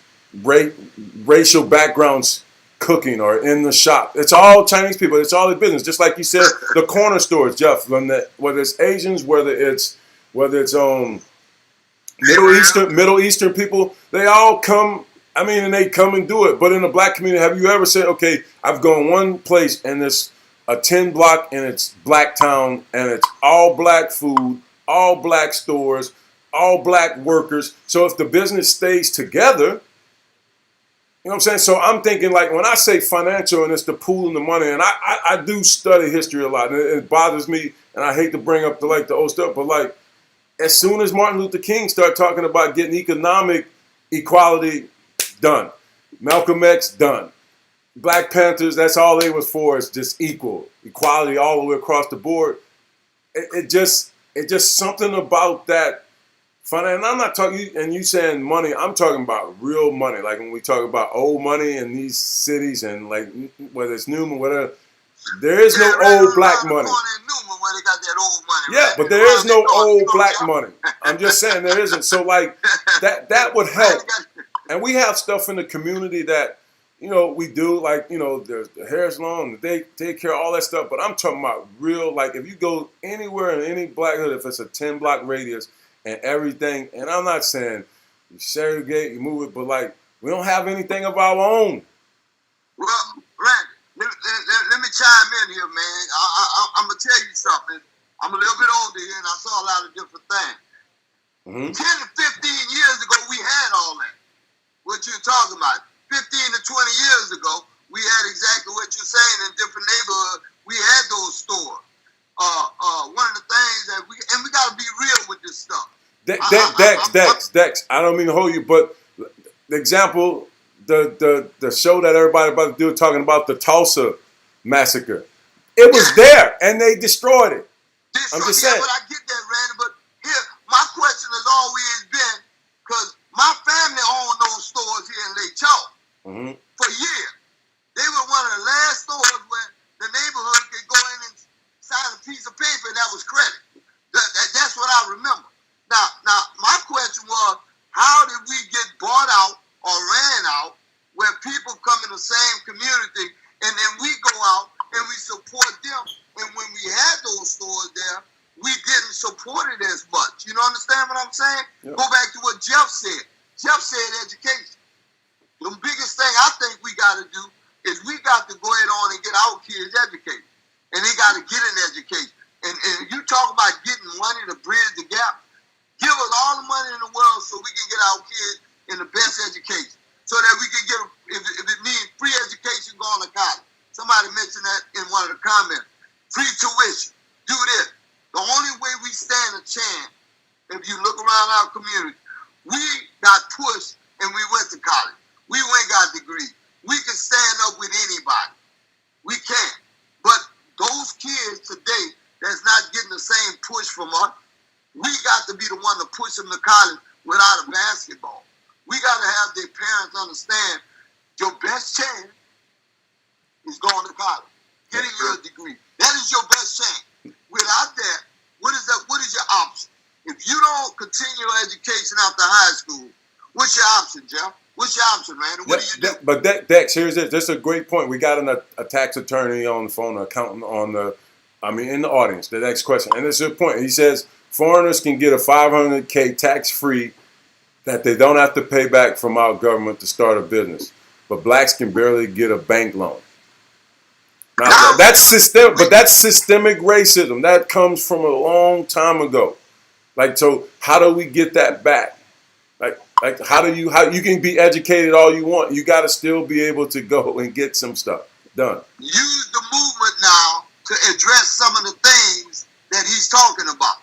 backgrounds cooking or in the shop. It's all Chinese people. It's all the business. Just like you said, the corner stores, Jeff, whether it's Asians, whether it's Middle Eastern people, they all come, I mean, and they come and do it. But in the black community, have you ever said, okay, I've gone one place and it's a 10 block and it's black town and it's all black food, all black stores, all black workers. So if the business stays together, you know what I'm saying? So I'm thinking, like, when I say financial and it's the pool and the money, and I do study history a lot, and it bothers me, and I hate to bring up the old stuff, but like, as soon as Martin Luther King started talking about getting economic equality done, Malcolm X done, Black Panthers, that's all they was for, is just equality all the way across the board. It just something about that. And I'm not talking, and you saying money, I'm talking about real money. Like when we talk about old money in these cities and like whether it's Newman, whatever, there is no old black money. In Newman where they got that old money Yeah, but there is no old black money. I'm just saying there isn't. So like that would help. And we have stuff in the community that, you know, we do, like, you know, there's the hair salon, they take care of all that stuff. But I'm talking about real, like, if you go anywhere in any black hood, if it's a 10-block radius and everything, and I'm not saying you segregate, you move it, but like, we don't have anything of our own. Well, Randy, let me chime in here, man. I'm going to tell you something. I'm a little bit older here, and I saw a lot of different things. 10 to 15 years ago, we had all that. What you're talking about. 15 to 20 years ago, we had exactly what you're saying in different neighborhoods. We had those stores. One of the things that we got to be real with this stuff. Dex, I don't mean to hold you, but the example, the show that everybody about to do, talking about the Tulsa massacre, it was there, and they destroyed it. I'm just saying. But I get that, Randy, but here, my question has always been, because my family owned those stores here in Lake Charles for years. They were one of the last stores where the neighborhood could go in and sign a piece of paper, and that was credit. That's what I remember. Now, my question was, how did we get bought out or ran out where people come in the same community, and then we go out and we support them, and when we had those stores there, we didn't support it as much. You know, understand what I'm saying? Yep. Go back to what Jeff said. Jeff said education. The biggest thing I think we got to do is we got to go ahead on and get our kids educated. And they got to get an education. And you talk about getting money to bridge the gap, give us all the money in the world so we can get our kids in the best education. So that we can get, if it means free education, going to college. Somebody mentioned that in one of the comments. Free tuition. Do this. The only way we stand a chance, if you look around our community, we got pushed and we went to college. We went got degrees. We can stand up with anybody. We can. But those kids today that's not getting the same push from us, we got to be the one to push them to college without a basketball. We got to have their parents understand your best chance is going to college, getting your degree. That is your best chance. Without that, what is your option? If you don't continue your education after high school, what's your option, Jeff? What's your option, Randy? What do you do? But Dex, here's this. This is a great point. We got a tax attorney on the phone, an accountant in the audience. The next question, and this is a point. He says foreigners can get a $500K tax-free that they don't have to pay back from our government to start a business, but blacks can barely get a bank loan. Now, that's systemic, but that's systemic racism. That comes from a long time ago. Like, so how do we get that back? Like how you can be educated all you want. You got to still be able to go and get some stuff done. Use the movement now to address some of the things that he's talking about.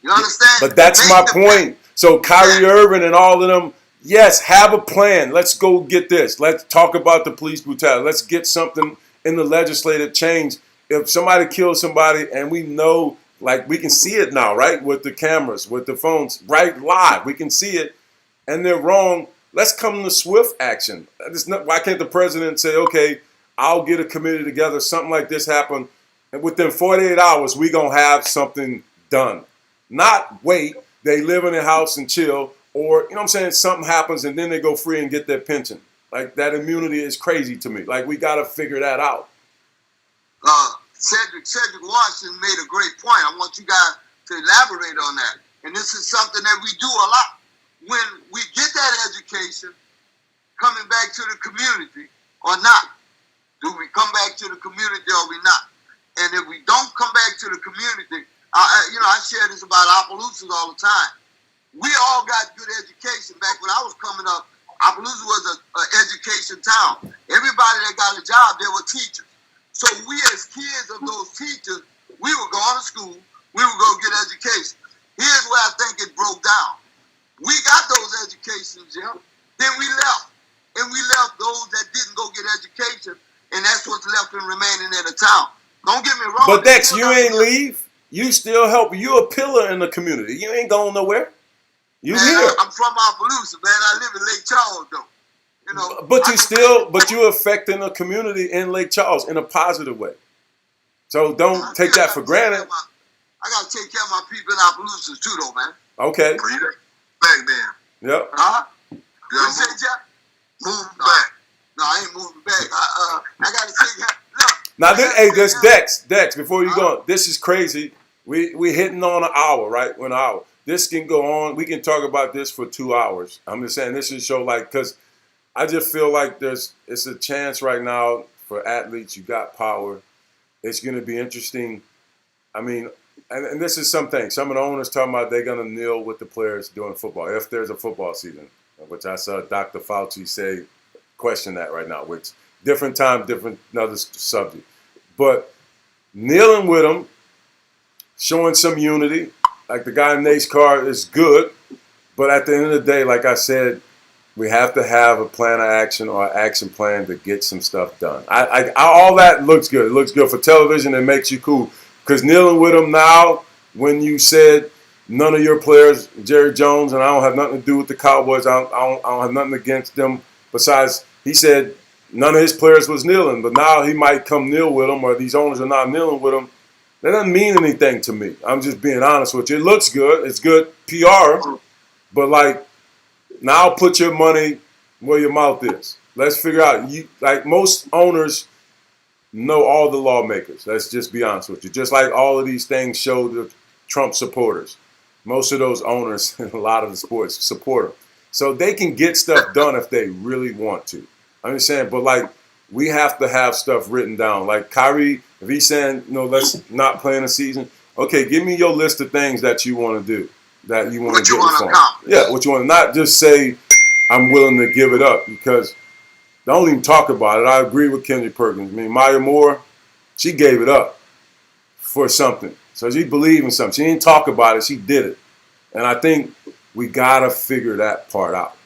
You understand? But that's my point. So Kyrie Irving and all of them, yes, have a plan. Let's go get this. Let's talk about the police brutality. Let's get something in the legislative change. If somebody kills somebody and we know, like we can see it now, right? With the cameras, with the phones, right live. We can see it and they're wrong. Let's come to swift action. Why can't the president say, okay, I'll get a committee together, something like this happen, and within 48 hours, we're going to have something done. Not wait, they live in their house and chill, or, you know what I'm saying, something happens and then they go free and get their pension. Like, that immunity is crazy to me. Like, we got to figure that out. Cedric Washington made a great point. I want you guys to elaborate on that. And this is something that we do a lot. When we get that education, coming back to the community or not, do we come back to the community or we not? And if we don't come back to the community, I share this about Opelousas all the time. We all got good education. Back when I was coming up, Opelousas was an education town. Everybody that got a job, they were teachers. So we as kids of those teachers, we would go to school, we would go get education. Here's where I think it broke down. We got those educations, Jim. Then we left. And we left those that didn't go get education, and that's what's left and remaining in the town. Don't get me wrong. But Dex, you ain't leave. You still help. You a pillar in the community. You ain't going nowhere. You man, here. I'm from Opelousas, man. I live in Lake Charles, though. You know, But you're affecting the community in Lake Charles in a positive way. So don't take that for granted. I got to take care of my people in Appaloosa too, though, man. Okay. So you got back then. Yep. Huh? You What you say, got Jeff? move back. No, I ain't moving back. I got to take care. Look. Now, this Dex, before you go, this is crazy. We hitting on an hour, right? 1 hour. This can go on. We can talk about this for 2 hours. I'm just saying this is a show because I just feel like it's a chance right now for athletes. You got power. It's going to be interesting. I mean, and this is something. Some of the owners talking about they're going to kneel with the players during football if there's a football season, which I saw Dr. Fauci say question that right now, which different time, different another subject. But kneeling with them, showing some unity, like the guy in Nate's car is good. But at the end of the day, like I said, we have to have a plan of action or an action plan to get some stuff done. All that looks good. It looks good for television. It makes you cool. Because kneeling with them now, when you said none of your players, Jerry Jones, and I don't have nothing to do with the Cowboys. I don't have nothing against them. Besides, he said none of his players was kneeling. But now he might come kneel with them, or these owners are not kneeling with him. That doesn't mean anything to me. I'm just being honest with you. It looks good. It's good PR. But, like, now put your money where your mouth is. Let's figure out. Like most owners know all the lawmakers. Let's just be honest with you. Just like all of these things show the Trump supporters. Most of those owners in a lot of the sports support them. So they can get stuff done if they really want to. I'm just saying, but like we have to have stuff written down. Like Kyrie, if he's saying, let's not play in a season, okay, give me your list of things that you want to do. That you want to get reformed. Yeah, what you want to not just say, I'm willing to give it up because don't even talk about it. I agree with Kendrick Perkins. I mean, Maya Moore, she gave it up for something. So she believed in something. She didn't talk about it. She did it. And I think we got to figure that part out.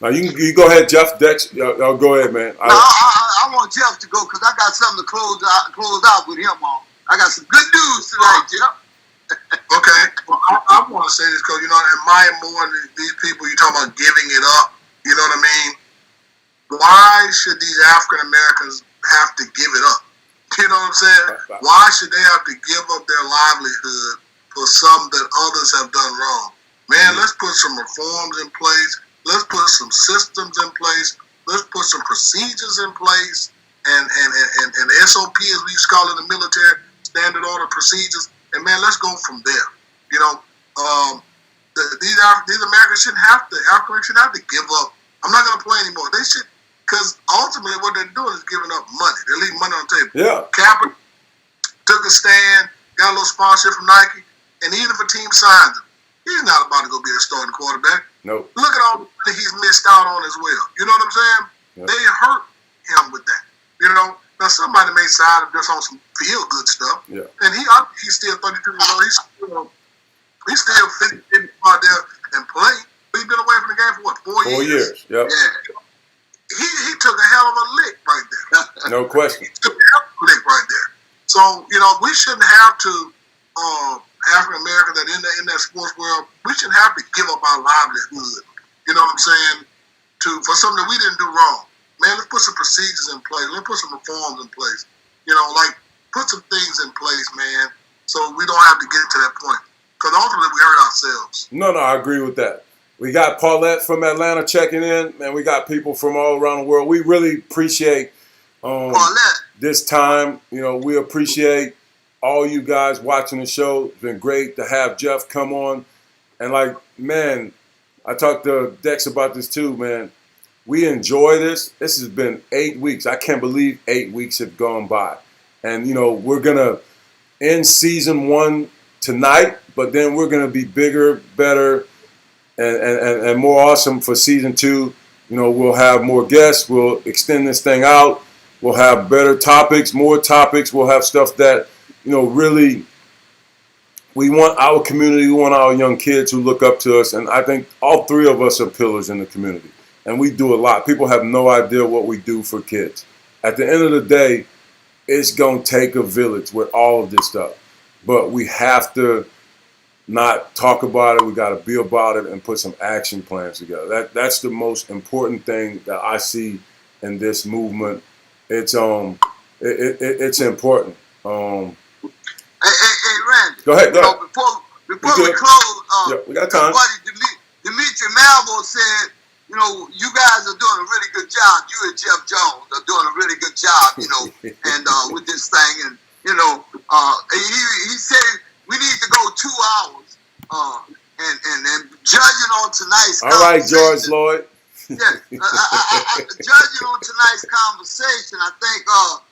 Now, you go ahead, Jeff. Dex, go ahead, man. I want Jeff to go because I got something to close out with him on. I got some good news tonight, Jeff. Okay, well, I want to say this because, and Maya Moore and these people, you talking about giving it up, you know what I mean? Why should these African Americans have to give it up? You know what I'm saying? Why should they have to give up their livelihood for something that others have done wrong? Man, let's put some reforms in place. Let's put some systems in place. Let's put some procedures in place and SOP, as we used to call it in the military, standard order procedures. And man, let's go from there. These Americans shouldn't have to. Africans shouldn't have to give up. I'm not going to play anymore. They should, because ultimately what they're doing is giving up money. They're leaving money on the table. Yeah. Kaepernick took a stand, got a little sponsorship from Nike, and even if a team signs him, he's not about to go be a starting quarterback. No. Look at all the money he's missed out on as well. You know what I'm saying? Yep. They hurt him with that. Now somebody may sign him just on some feel good stuff. Yeah. And he's still 32 years old. He's still fitting out there and playing. But he's been away from the game for what, 4 years? 4 years. Yep. Yeah. He took a hell of a lick right there. No question. He took a hell of a lick right there. So, we shouldn't have to African Americans that in that sports world, we shouldn't have to give up our livelihood. You know what I'm saying? For something that we didn't do wrong. Man, let's put some procedures in place. Let's put some reforms in place. Put some things in place, man, so we don't have to get to that point. Because ultimately, we hurt ourselves. No, I agree with that. We got Paulette from Atlanta checking in, and we got people from all around the world. We really appreciate this time. We appreciate all you guys watching the show. It's been great to have Jeff come on. And, man, I talked to Dex about this too, man. We enjoy this. This has been 8 weeks. I can't believe 8 weeks have gone by. And, we're going to end season 1 tonight, but then we're going to be bigger, better, and more awesome for season 2. We'll have more guests. We'll extend this thing out. We'll have better topics, more topics. We'll have stuff that, really we want our community. We want our young kids who look up to us. And I think all 3 of us are pillars in the community. And we do a lot. People have no idea what we do for kids. At the end of the day, it's going to take a village with all of this stuff. But we have to not talk about it. We got to be about it and put some action plans together. That's the most important thing that I see in this movement. It's important. Hey, Hey, Randy. Go ahead. Before we close, we got time. Buddy Dimitri Malvo said, you guys are doing a really good job. You and Jeff Jones are doing a really good job, and with this thing. And, he said we need to go 2 hours. And judging on tonight's All right, George Lloyd. Yeah, judging on tonight's conversation, I think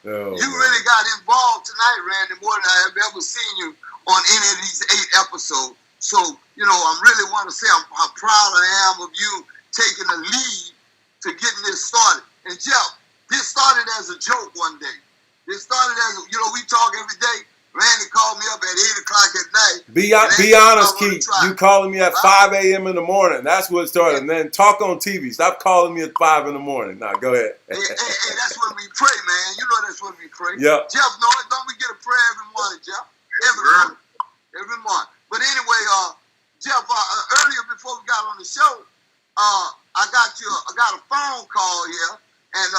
you really got involved tonight, Randy, more than I have ever seen you on any of these 8 episodes. So, I really want to say how proud I am of you taking the lead to getting this started. And Jeff, this started as a joke one day. This started as, we talk every day. Randy called me up at 8 o'clock at night. Be honest, Keith. You calling me at 5 a.m. in the morning. That's what started. And then talk on TV. Stop calling me at 5 in the morning. Now, go ahead. Hey, that's when we pray, man. That's when we pray. Yep. Jeff, don't we get a prayer every morning, Jeff? Every morning. But anyway, Jeff, earlier before we got on the show, I got a phone call here, and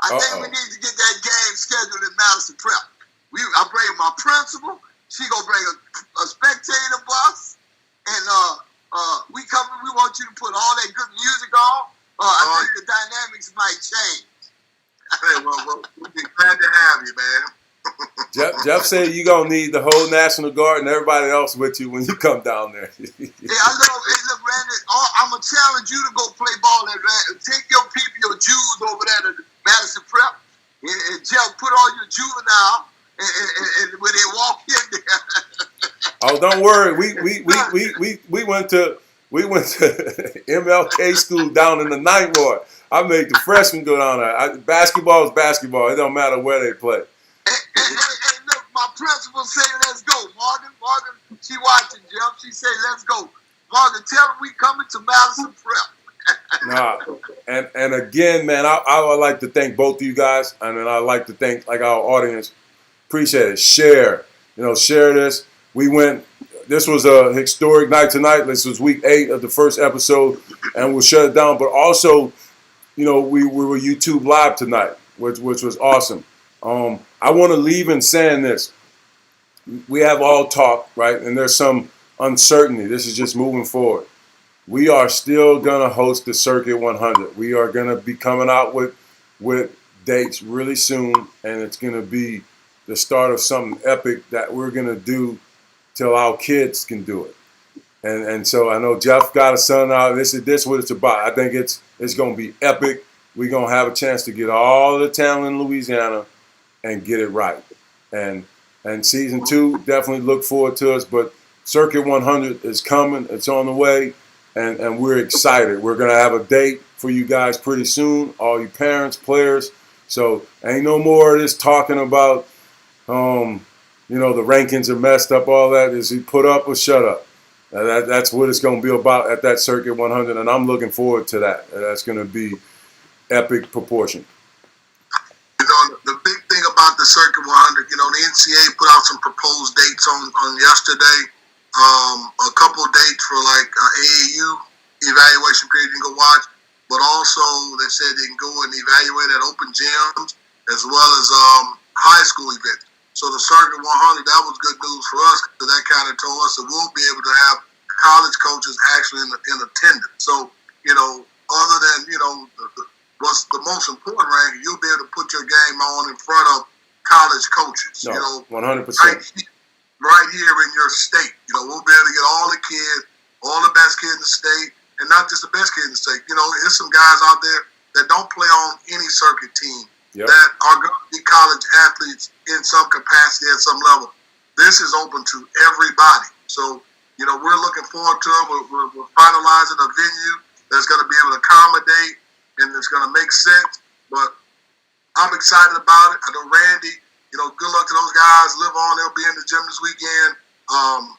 I think we need to get that game scheduled at Madison Prep. I bring my principal. She gonna bring a spectator bus, and we coming. We want you to put all that good music on. I think the dynamics might change. Hey, well, we'd be glad to have you, man. Jeff said you gonna need the whole National Guard and everybody else with you when you come down there. Yeah, I know. Hey, look, Randy, I'm gonna challenge you to go play ball at Randy. Take your people, your Jews over there to Madison Prep, and Jeff, put all your juvenile. And when they walk in there. Oh, don't worry. We went to MLK school down in the 9th ward. I made the freshmen go down there. Basketball is basketball. It don't matter where they play. And look, my principal say, let's go. Morgan, she watching, Jeff. She say, let's go. Morgan, tell them we coming to Madison Prep. And again, man, I would like to thank both of you guys, and then I'd like to thank our audience. Appreciate it. Share this. This was a historic night tonight. This was week 8 of the first episode, and we'll shut it down. But also, we were YouTube live tonight, which was awesome. I want to leave in saying this. We have all talk, right? And there's some uncertainty. This is just moving forward. We are still going to host the Circuit 100. We are going to be coming out with dates really soon, and it's going to be the start of something epic that we're going to do till our kids can do it. And so I know Jeff got a son out. This is what it's about. I think it's going to be epic. We're going to have a chance to get all the talent in Louisiana and get it right. And season 2, definitely look forward to us. But Circuit 100 is coming. It's on the way. And we're excited. We're going to have a date for you guys pretty soon, all you parents, players. So ain't no more of this talking about, the rankings are messed up, all that. Is he put up or shut up? That's what it's going to be about at that Circuit 100, and I'm looking forward to that. That's going to be epic proportion. The big thing about the Circuit 100, the NCAA put out some proposed dates on yesterday. A couple of dates for AAU evaluation period you can go watch, but also they said they can go and evaluate at open gyms as well as high school events. So the Circuit 100, that was good news for us because that kind of told us that we'll be able to have college coaches actually in attendance. So, other than, what's the most important ranking, you'll be able to put your game on in front of college coaches. 100%. Right here in your state. We'll be able to get all the kids, all the best kids in the state, and not just the best kids in the state. There's some guys out there that don't play on any circuit team. Yep. That are going to be college athletes in some capacity at some level. This is open to everybody. So, we're looking forward to it. We're finalizing a venue that's going to be able to accommodate and it's going to make sense. But I'm excited about it. I know Randy, good luck to those guys. Live on, they'll be in the gym this weekend.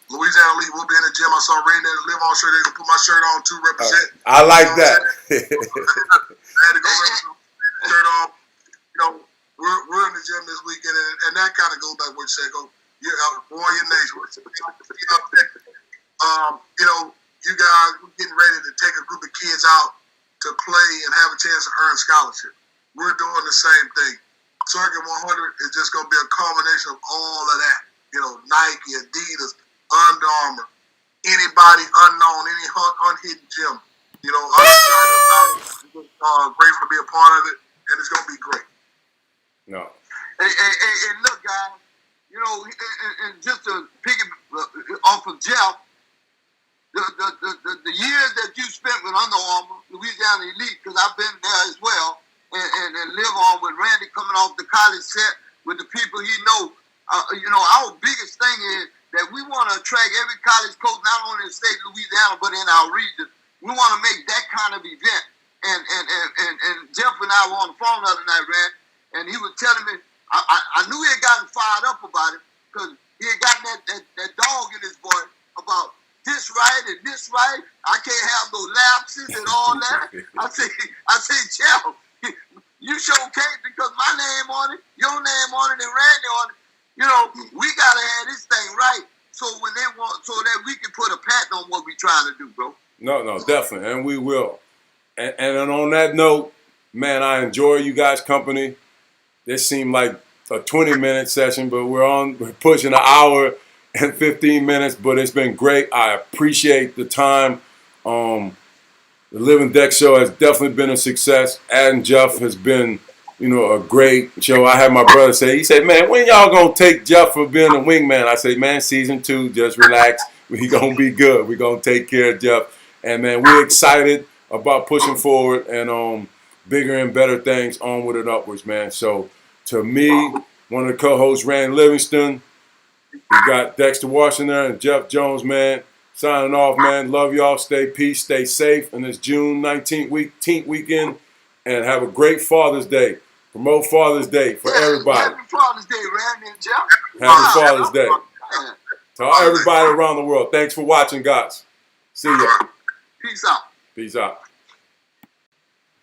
Louisiana Elite will be in the gym. I saw Randy at the Live On shirt. They're going to put my shirt on too, represent. I like that. I had to go represent the shirt on. We're in the gym this weekend, and that kind of goes back to what you said. Warrior Nation. You guys, we're getting ready to take a group of kids out to play and have a chance to earn scholarship. We're doing the same thing. Circuit 100 is just going to be a culmination of all of that. Nike, Adidas, anybody unknown, any unhidden gem. You know, I'm excited about it. Grateful to be a part of it, and it's going to be great. No. Hey, look, guys, you know, and just to pick it off of Jeff, the years that you spent with Under Armour, Louisiana Elite, because I've been there as well, and live on with Randy coming off the college set with the people he know. You know, our biggest thing is that we want to attract every college coach, not only in the state of Louisiana, but in our region. We want to make that kind of event. And Jeff and I were on the phone the other night, Randy, and he was telling me, I knew he had gotten fired up about it because he had gotten that dog in his voice about this right and this right. I can't have no lapses and all that. I say, Jeff, you sure can't because my name on it, your name on it, and Randy on it. You know, we gotta have this thing right so when they want, so that we can put a patent on what we're trying to do, bro. No, definitely, and we will. And on that note, man, I enjoy you guys' company. This seemed like a 20-minute session, but we're pushing an hour and 15 minutes, but it's been great. I appreciate the time. The LIV DEX Show has definitely been a success. Adding Jeff has been, you know, a great show. I had my brother say, he said, man, when y'all gonna take Jeff for being a wingman? I say, man, season 2, just relax. We gonna be good. We gonna take care of Jeff. And man, we're excited about pushing forward and bigger and better things, onward and upwards, man. So to me, one of the co-hosts, Randy Livingston, we got Dexter Washington and Jeff Jones, man. Signing off, man. Love y'all. Stay peace, stay safe. And it's June 19th weekend. And have a great Father's Day. Promote Father's Day for everybody. Happy Father's Day, Randy and Jeff. Happy Father's Day. To everybody around the world. Thanks for watching, guys. See ya. Peace out. Peace out.